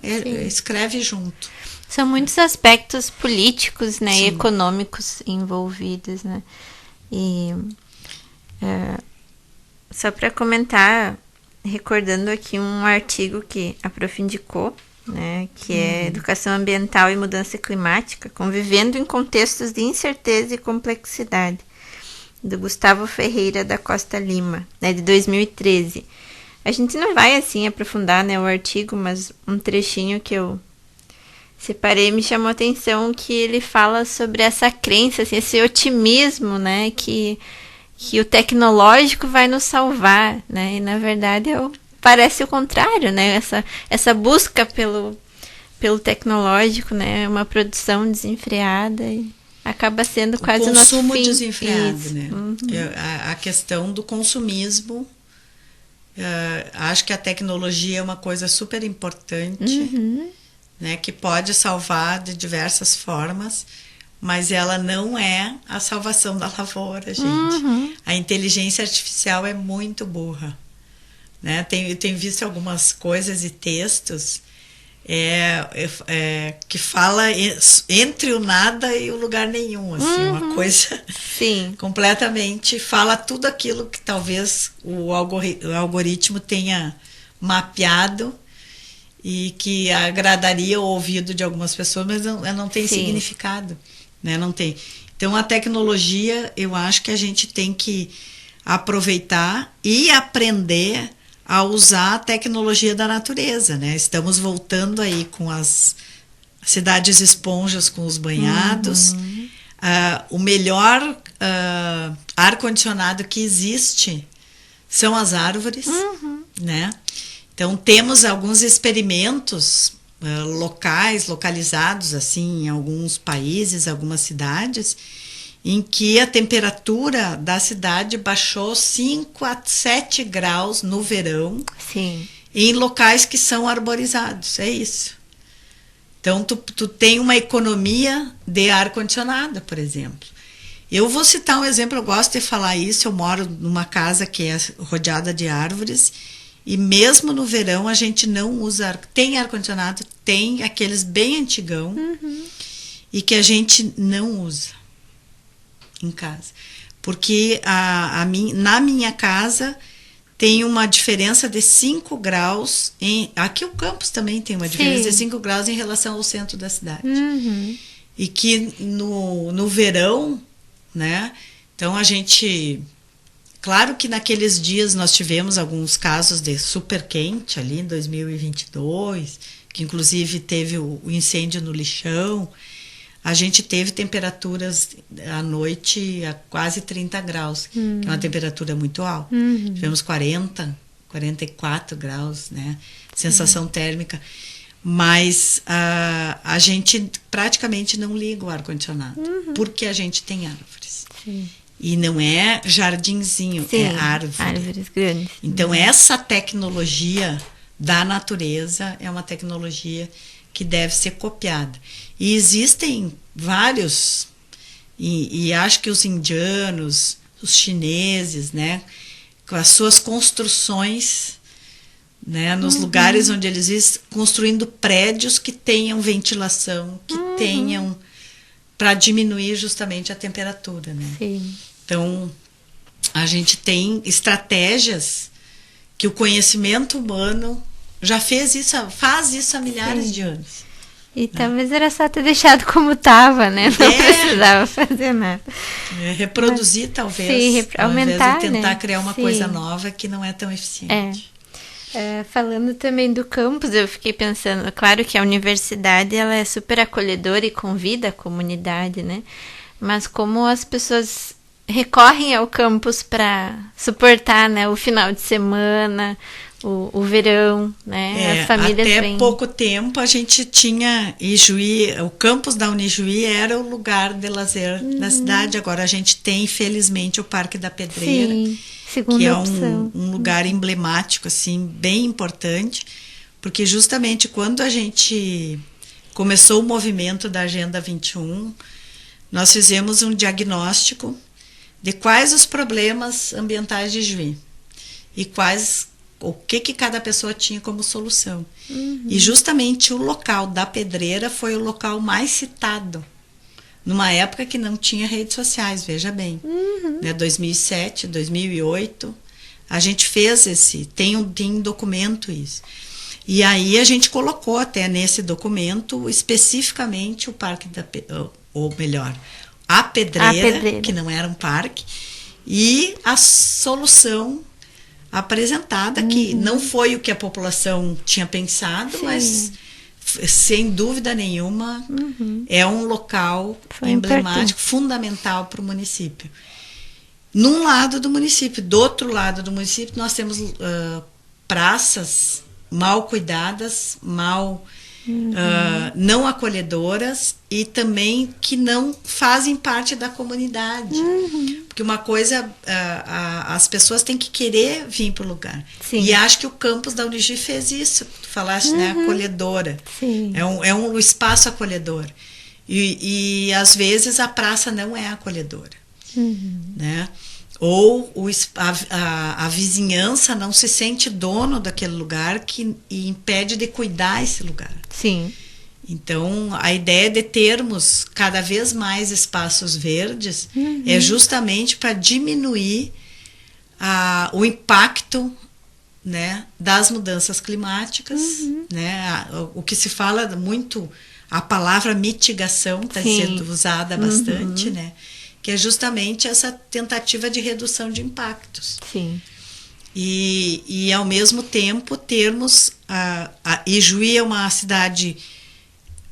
escreve junto. São muitos aspectos políticos, né, e econômicos envolvidos, né? E só para comentar, recordando aqui um artigo que a Prof indicou, né, que é Educação Ambiental e Mudança Climática, convivendo em contextos de incerteza e complexidade, do Gustavo Ferreira da Costa Lima, né, de 2013. A gente não vai assim aprofundar, né, o artigo, mas um trechinho que eu separei me chamou a atenção, que ele fala sobre essa crença, assim, esse otimismo, né, que o tecnológico vai nos salvar, né? E na verdade parece o contrário, né? Essa busca pelo tecnológico, né? Uma produção desenfreada e acaba sendo quase o nosso fim. Consumo desenfreado, né? A questão do consumismo. Acho que a tecnologia é uma coisa super importante, né? Que pode salvar de diversas formas. Mas ela não é a salvação da lavoura, gente. A inteligência artificial é muito burra, né? Tenho visto algumas coisas e textos que fala entre o nada e o lugar nenhum, assim, uma coisa completamente, fala tudo aquilo que talvez o algoritmo tenha mapeado e que agradaria o ouvido de algumas pessoas, mas não tem significado. Né? Não tem. Então, a tecnologia, eu acho que a gente tem que aproveitar e aprender a usar a tecnologia da natureza, né? Estamos voltando aí com as cidades esponjas, com os banhados. O melhor ar-condicionado que existe são as árvores, né? Então, temos alguns experimentos localizados assim em alguns países, algumas cidades, em que a temperatura da cidade baixou 5 a 7 graus no verão. Sim. Em locais que são arborizados, é isso. Então, tu tem uma economia de ar-condicionado, por exemplo. Eu vou citar um exemplo, eu gosto de falar isso, eu moro numa casa que é rodeada de árvores, e mesmo no verão a gente não usa, tem ar-condicionado, tem aqueles bem antigão, e que a gente não usa em casa. Porque na minha casa tem uma diferença de 5 graus. Aqui o campus também tem uma diferença de 5 graus em relação ao centro da cidade. E que no verão, né? Então a gente... Claro que naqueles dias nós tivemos alguns casos de super quente ali em 2022, que inclusive teve o incêndio no lixão. A gente teve temperaturas à noite a quase 30 graus, que é uma temperatura muito alta. Tivemos 40, 44 graus, né? Sensação térmica. Mas a gente praticamente não liga o ar-condicionado, porque a gente tem árvores. Sim. E não é jardinzinho, Sim, é árvore. Árvores grandes. Então, essa tecnologia da natureza é uma tecnologia que deve ser copiada. E existem vários, e acho que os indianos, os chineses, né, com as suas construções, né, nos lugares onde eles vivem, construindo prédios que tenham ventilação, que tenham, para diminuir justamente a temperatura, né? Sim. Então, a gente tem estratégias que o conhecimento humano já faz isso há milhares de anos. E talvez era só ter deixado como estava, né? Não precisava fazer nada. Reproduzir, talvez. Sim, aumentar, ao invés de tentar né? criar uma coisa nova que não é tão eficiente. Falando também do campus, eu fiquei pensando, claro que a universidade ela é super acolhedora e convida a comunidade, né? Mas como as pessoas recorrem ao campus para suportar, né, o final de semana, o verão, né? As famílias até pouco tempo a gente tinha Ijuí, o campus da Unijuí era o lugar de lazer da cidade. Agora a gente tem, infelizmente, o Parque da Pedreira. Sim. Segunda que é opção. um lugar emblemático, assim, bem importante, porque justamente quando a gente começou o movimento da Agenda 21, nós fizemos um diagnóstico de quais os problemas ambientais de Juí e o que cada pessoa tinha como solução. E justamente o local da Pedreira foi o local mais citado, numa época que não tinha redes sociais, veja bem. 2007, 2008, a gente fez tem um documento isso. E aí a gente colocou até nesse documento especificamente o Parque ou melhor, a Pedreira, que não era um parque, e a solução apresentada, que não foi o que a população tinha pensado, mas sem dúvida nenhuma é um local emblemático, fundamental para o município. Num lado do município, do outro lado do município, nós temos praças mal cuidadas, não acolhedoras e também que não fazem parte da comunidade. Porque uma coisa, as pessoas têm que querer vir para o lugar. Sim. E acho que o campus da Unijuí fez isso. Tu falaste, né? Acolhedora. Sim. É um espaço acolhedor. E às vezes a praça não é acolhedora. Né? Ou a vizinhança não se sente dono daquele lugar e impede de cuidar esse lugar. Sim. Então, a ideia de termos cada vez mais espaços verdes é justamente para diminuir o impacto, né, das mudanças climáticas. Né? O que se fala muito, a palavra mitigação está sendo usada bastante, né? Que é justamente essa tentativa de redução de impactos. Sim. E ao mesmo tempo, termos... Ijuí é uma cidade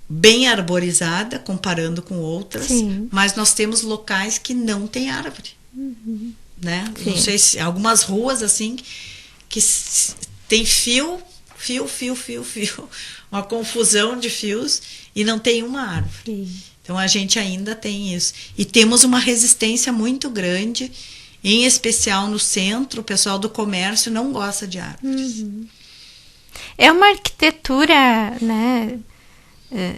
bem arborizada, comparando com outras, mas nós temos locais que não tem árvore. Né? Não sei se... Algumas ruas, assim, que tem fio, uma confusão de fios, e não tem uma árvore. Então a gente ainda tem isso. E temos uma resistência muito grande, em especial no centro, o pessoal do comércio não gosta de árvores. É uma arquitetura, né?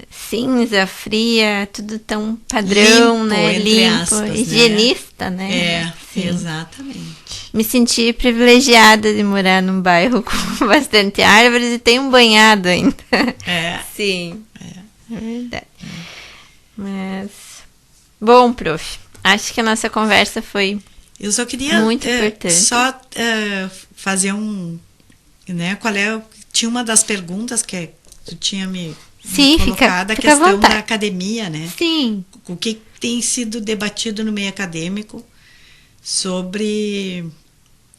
Cinza, fria, tudo tão padrão, Limpo, né? entre Limpo, aspas, higienista, né? É, Sim. exatamente. Me senti privilegiada de morar num bairro com bastante árvores e tenho um banhado ainda. É. Sim, é verdade. Mas, bom, prof, acho que a nossa conversa foi Eu só queria muito importante. Fazer né, tinha uma das perguntas que tu tinha me colocado, a questão da academia, né? Sim. O que tem sido debatido no meio acadêmico sobre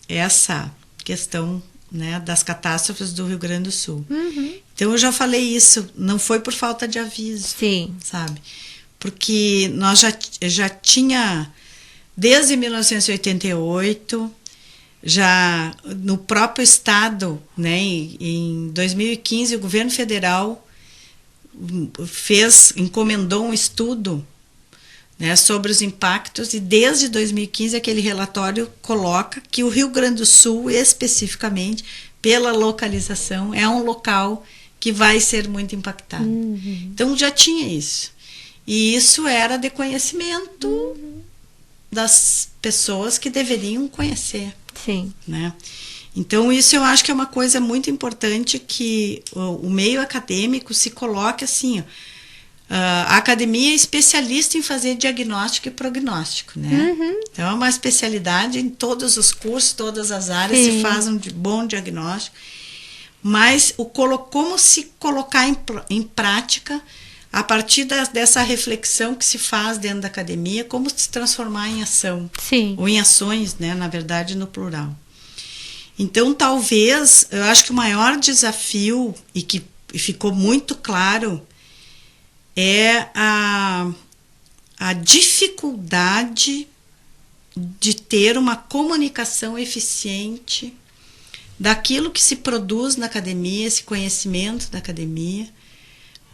essa questão, né, das catástrofes do Rio Grande do Sul. Então eu já falei isso, não foi por falta de aviso, sim, sabe? Porque nós já tinha, desde 1988, já no próprio estado, né, em 2015, o governo federal encomendou um estudo, né, sobre os impactos, e desde 2015 aquele relatório coloca que o Rio Grande do Sul, especificamente, pela localização, é um local que vai ser muito impactado. Então já tinha isso. E isso era de conhecimento das pessoas que deveriam conhecer. Sim. Né? Então isso eu acho que é uma coisa muito importante, que o meio acadêmico se coloque assim, a academia é especialista em fazer diagnóstico e prognóstico, né? Então é uma especialidade em todos os cursos, todas as áreas. Sim. Se faz um bom diagnóstico, mas como se colocar em prática a partir dessa reflexão que se faz dentro da academia, como se transformar em ação. Sim. Ou em ações, né, na verdade, no plural. Então, talvez, eu acho que o maior desafio, e que ficou muito claro, é a dificuldade de ter uma comunicação eficiente daquilo que se produz na academia, esse conhecimento da academia,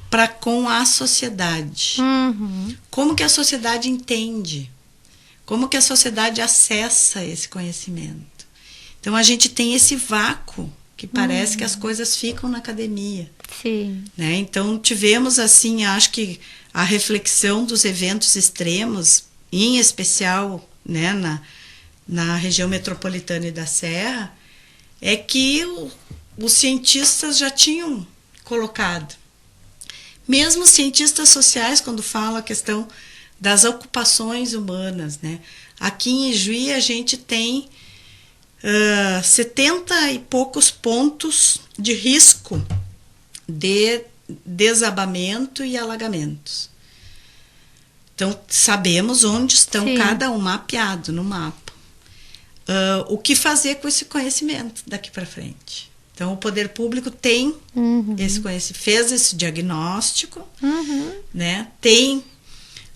para com a sociedade. Como que a sociedade entende? Como que a sociedade acessa esse conhecimento? Então a gente tem esse vácuo que parece que as coisas ficam na academia. Sim. Né? Então tivemos assim, acho que a reflexão dos eventos extremos, em especial, né, na região metropolitana e da Serra, é que os cientistas já tinham colocado. Mesmo os cientistas sociais, quando falam a questão das ocupações humanas, né? Aqui em Ijuí a gente tem 70 e poucos pontos de risco de desabamento e alagamentos. Então, sabemos onde estão. Sim. Cada um mapeado no mapa. O que fazer com esse conhecimento daqui para frente? Então, o poder público tem esse conhecimento, fez esse diagnóstico, né? Tem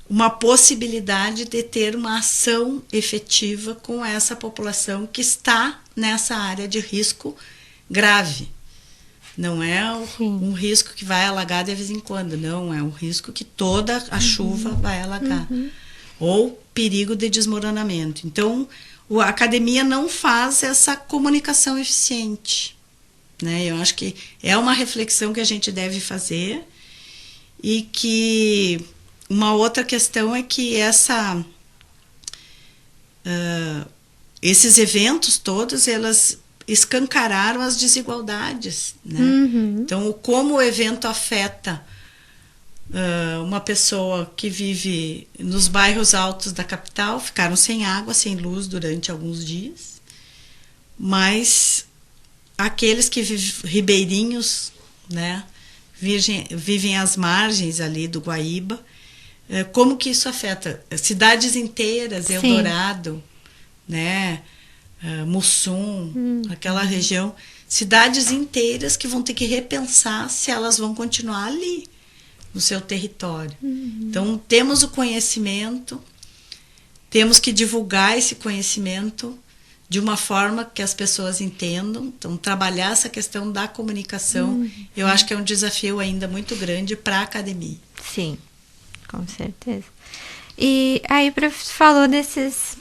uma possibilidade de ter uma ação efetiva com essa população que está nessa área de risco grave. Não é um risco que vai alagar de vez em quando, não, é um risco que toda a chuva vai alagar. Ou perigo de desmoronamento. Então, a academia não faz essa comunicação eficiente. Né? Eu acho que é uma reflexão que a gente deve fazer, e que uma outra questão é que esses eventos todos, elas escancararam as desigualdades. Né? Então, como o evento afeta uma pessoa que vive nos bairros altos da capital, ficaram sem água, sem luz durante alguns dias, mas aqueles que vivem ribeirinhos, né, vivem às margens ali do Guaíba, como que isso afeta cidades inteiras, Eldorado, né, Mussum, aquela região, cidades inteiras que vão ter que repensar se elas vão continuar ali no seu território. Então temos o conhecimento, temos que divulgar esse conhecimento de uma forma que as pessoas entendam. Então, trabalhar essa questão da comunicação, eu acho que é um desafio ainda muito grande para a academia. Sim, com certeza. E aí, falou desses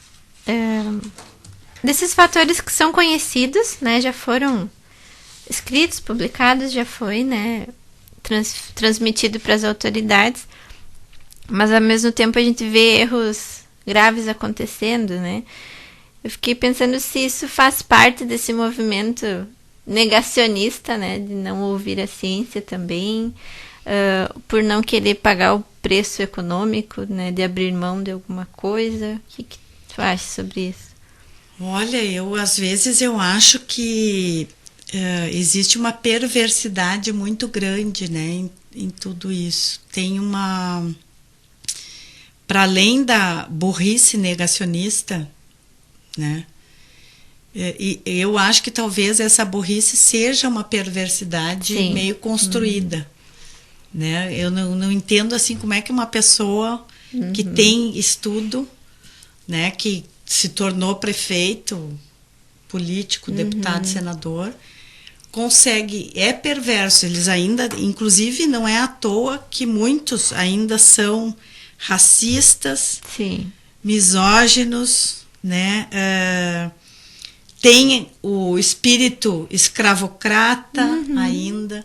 fatores que são conhecidos, né? Já foram escritos, publicados, já foi, né? Transmitido para as autoridades. Mas, ao mesmo tempo, a gente vê erros graves acontecendo, né? Eu fiquei pensando se isso faz parte desse movimento negacionista, né? De não ouvir a ciência também, por não querer pagar o preço econômico, né? De abrir mão de alguma coisa. O que tu acha sobre isso? Olha, às vezes eu acho que existe uma perversidade muito grande, né? Em tudo isso. Tem para além da burrice negacionista, né? E eu acho que talvez essa burrice seja uma perversidade meio construída, né? Eu não entendo assim como é que uma pessoa que tem estudo, né, que se tornou prefeito, político, deputado, senador, consegue, é perverso. Eles ainda, inclusive, não é à toa que muitos ainda são racistas, misóginos, né? Tem o espírito escravocrata ainda,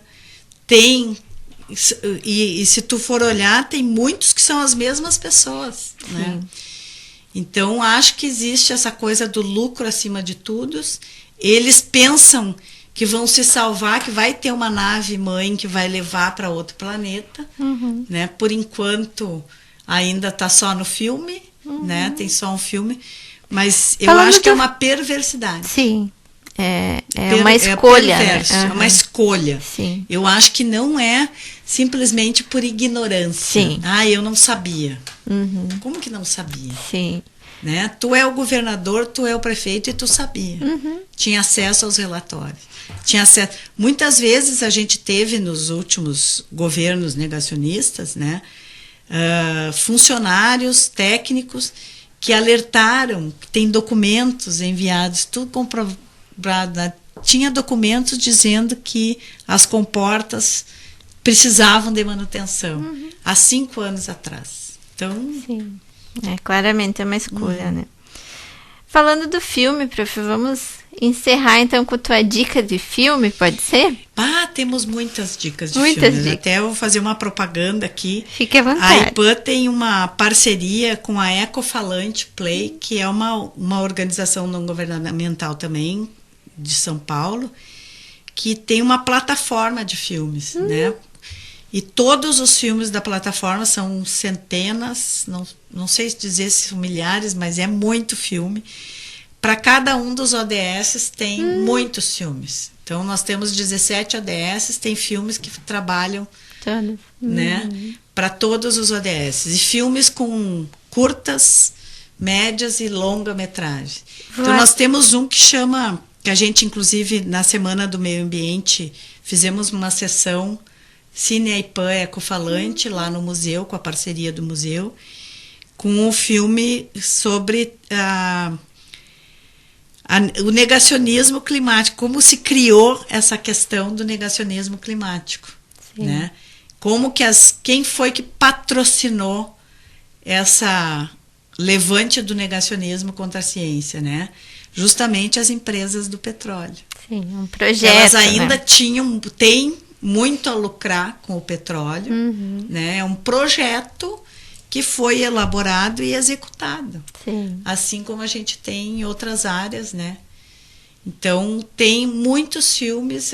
tem, e se tu for olhar, tem muitos que são as mesmas pessoas, né? Então, acho que existe essa coisa do lucro acima de tudo. Eles pensam que vão se salvar, que vai ter uma nave mãe que vai levar para outro planeta, né? Por enquanto, ainda está só no filme, né? Tem só um filme. Mas eu acho que é uma perversidade. Sim. É uma escolha. É uma escolha. Sim. Eu acho que não é simplesmente por ignorância. Sim. Eu não sabia. Como que não sabia? Sim. Né? Tu é o governador, tu é o prefeito e tu sabia. Tinha acesso aos relatórios. Tinha acesso. Muitas vezes a gente teve nos últimos governos negacionistas, né, funcionários técnicos que alertaram, que tem documentos enviados, tudo comprovado, né? Tinha documentos dizendo que as comportas precisavam de manutenção há 5 anos atrás. Então, sim, claramente é uma escolha, né? Falando do filme, prof, vamos encerrar então com a tua dica de filme, pode ser? Temos muitas dicas de filmes. Até eu vou fazer uma propaganda aqui. Fique à vontade. A IPAN tem uma parceria com a Ecofalante Play, que é uma organização não governamental também, de São Paulo, que tem uma plataforma de filmes, né? E todos os filmes da plataforma são centenas, não sei dizer se são milhares, mas é muito filme. Para cada um dos ODS tem muitos filmes. Então, nós temos 17 ODS, tem filmes que trabalham, né, para todos os ODS. E filmes com curtas, médias e longa-metragem. Então, nós temos um que chama, que a gente, inclusive, na Semana do Meio Ambiente, fizemos uma sessão Cine IPAN Ecofalante, lá no museu, com a parceria do museu, com um filme sobre o negacionismo climático, como se criou essa questão do negacionismo climático, né? Como que quem foi que patrocinou essa levante do negacionismo contra a ciência, né? Justamente as empresas do petróleo. Sim, um projeto. Elas ainda têm muito a lucrar com o petróleo, né? É um projeto que foi elaborado e executado. Sim. Assim como a gente tem em outras áreas, né? Então, tem muitos filmes.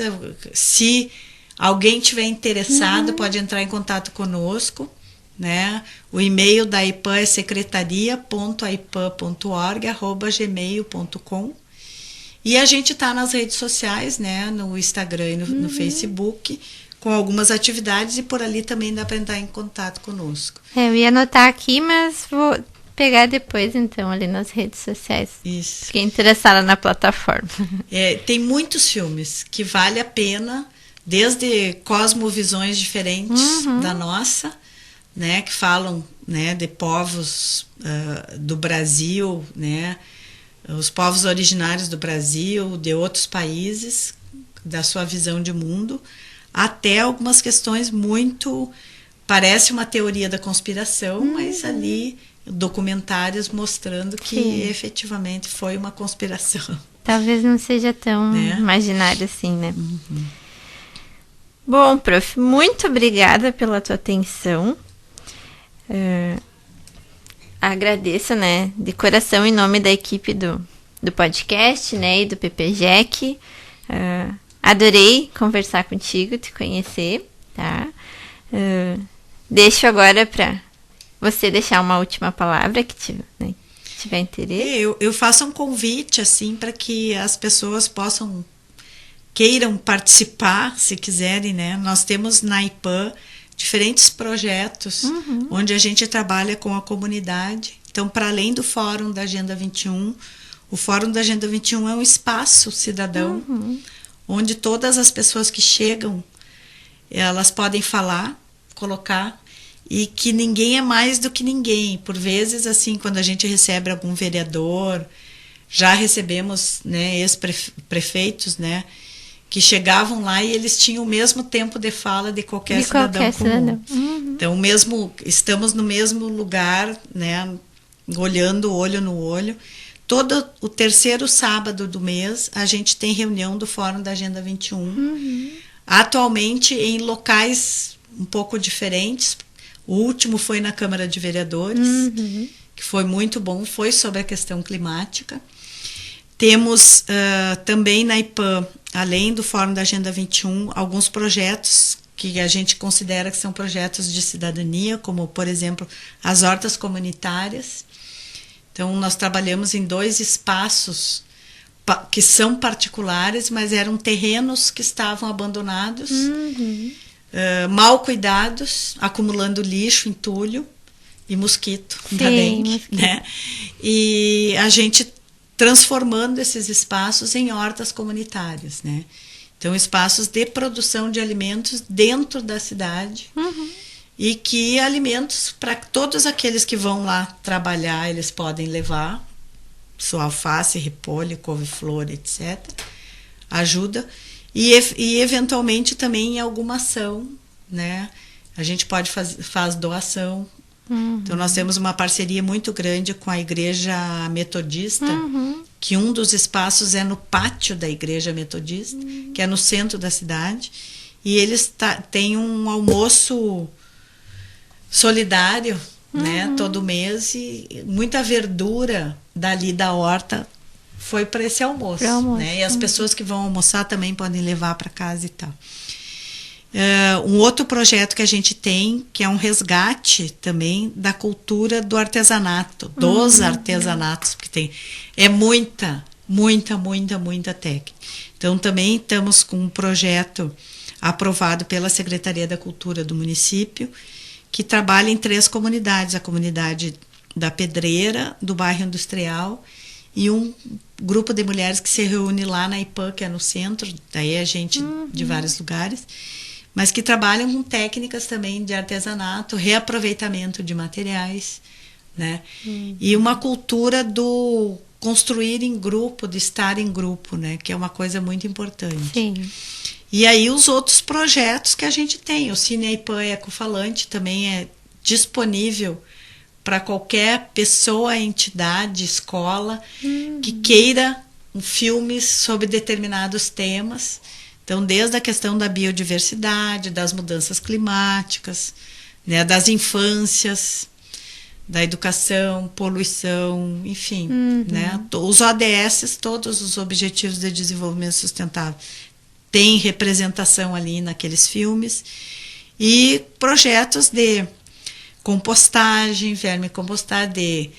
Se alguém tiver interessado, pode entrar em contato conosco, né? O e-mail da IPAN é secretaria.ipan.org@gmail.com. E a gente está nas redes sociais, né? No Instagram e no Facebook, com algumas atividades, e por ali também dá para entrar em contato conosco. Eu ia anotar aqui, mas vou pegar depois, então, ali nas redes sociais. Isso. Fiquei interessada na plataforma. Tem muitos filmes que vale a pena, desde cosmovisões diferentes da nossa, né? Que falam, né, de povos do Brasil, né? Os povos originários do Brasil, de outros países, da sua visão de mundo, até algumas questões muito parece uma teoria da conspiração, mas ali documentários mostrando que efetivamente foi uma conspiração. Talvez não seja tão imaginário assim, né? Bom, prof, muito obrigada pela tua atenção. Agradeço, né, de coração em nome da equipe do podcast, né, e do PPGEC. Adorei conversar contigo, te conhecer, tá? Deixo agora para você deixar uma última palavra que tiver interesse. Eu faço um convite, assim, para que as pessoas queiram participar, se quiserem, né? Nós temos na IPAM diferentes projetos onde a gente trabalha com a comunidade. Então, para além do Fórum da Agenda 21, o Fórum da Agenda 21 é um espaço cidadão onde todas as pessoas que chegam, elas podem falar, colocar, e que ninguém é mais do que ninguém. Por vezes, assim, quando a gente recebe algum vereador, já recebemos, né, ex-prefeitos, né, que chegavam lá e eles tinham o mesmo tempo de fala de qualquer cidadão comum. Então, estamos no mesmo lugar, né, olhando olho no olho. Todo o terceiro sábado do mês, a gente tem reunião do Fórum da Agenda 21. Atualmente, em locais um pouco diferentes. O último foi na Câmara de Vereadores, que foi muito bom, foi sobre a questão climática. Temos também na IPAM, além do Fórum da Agenda 21, alguns projetos que a gente considera que são projetos de cidadania, como, por exemplo, as hortas comunitárias. Então, nós trabalhamos em 2 espaços que são particulares, mas eram terrenos que estavam abandonados, mal cuidados, acumulando lixo, entulho e mosquito da dengue, né? E a gente transformando esses espaços em hortas comunitárias, né? Então, espaços de produção de alimentos dentro da cidade e que alimentos para todos aqueles que vão lá trabalhar, eles podem levar sua alface, repolho, couve-flor, etc. Ajuda. E eventualmente também em alguma ação, né? A gente pode faz doação. Então, nós temos uma parceria muito grande com a Igreja Metodista, que um dos espaços é no pátio da Igreja Metodista, que é no centro da cidade, e eles têm um almoço solidário, né, todo mês, e muita verdura dali da horta foi para esse almoço, né? E as pessoas que vão almoçar também podem levar para casa e tal. Um outro projeto que a gente tem, que é um resgate também da cultura do artesanato, dos artesanatos, porque é muita técnica. Então, também estamos com um projeto aprovado pela Secretaria da Cultura do município, que trabalha em 3 comunidades, a comunidade da Pedreira, do bairro Industrial, e um grupo de mulheres que se reúne lá na IPAM, que é no centro, daí é gente de vários lugares, mas que trabalham com técnicas também de artesanato, reaproveitamento de materiais, né? E uma cultura do construir em grupo, de estar em grupo, né? Que é uma coisa muito importante. Sim. E aí os outros projetos que a gente tem, o Cine IPAM Ecofalante também é disponível para qualquer pessoa, entidade, escola que queira filmes sobre determinados temas. Então, desde a questão da biodiversidade, das mudanças climáticas, né, das infâncias, da educação, poluição, enfim, né, os ODS, todos os Objetivos de Desenvolvimento Sustentável, têm representação ali naqueles filmes, e projetos de compostagem, vermicompostagem, de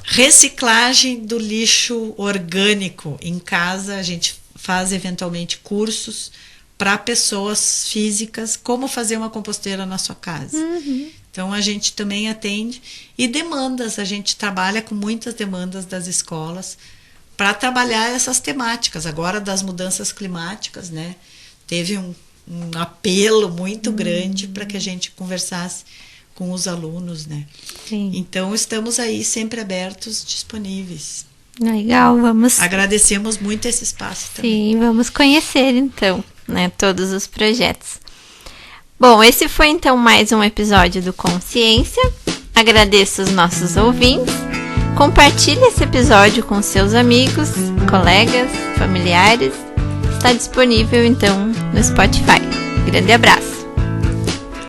reciclagem do lixo orgânico. Em casa, a gente faz eventualmente cursos para pessoas físicas, como fazer uma composteira na sua casa. Então, a gente também atende. E demandas, a gente trabalha com muitas demandas das escolas para trabalhar essas temáticas. Agora, das mudanças climáticas, né? Teve um apelo muito grande para que a gente conversasse com os alunos, né? Sim. Então, estamos aí sempre abertos, disponíveis. Legal, vamos... Agradecemos muito esse espaço também. Sim, vamos conhecer então, né, todos os projetos. Bom, esse foi então mais um episódio do Consciência. Agradeço os nossos ouvintes. Compartilhe esse episódio com seus amigos, colegas, familiares. Está disponível então no Spotify. Grande abraço!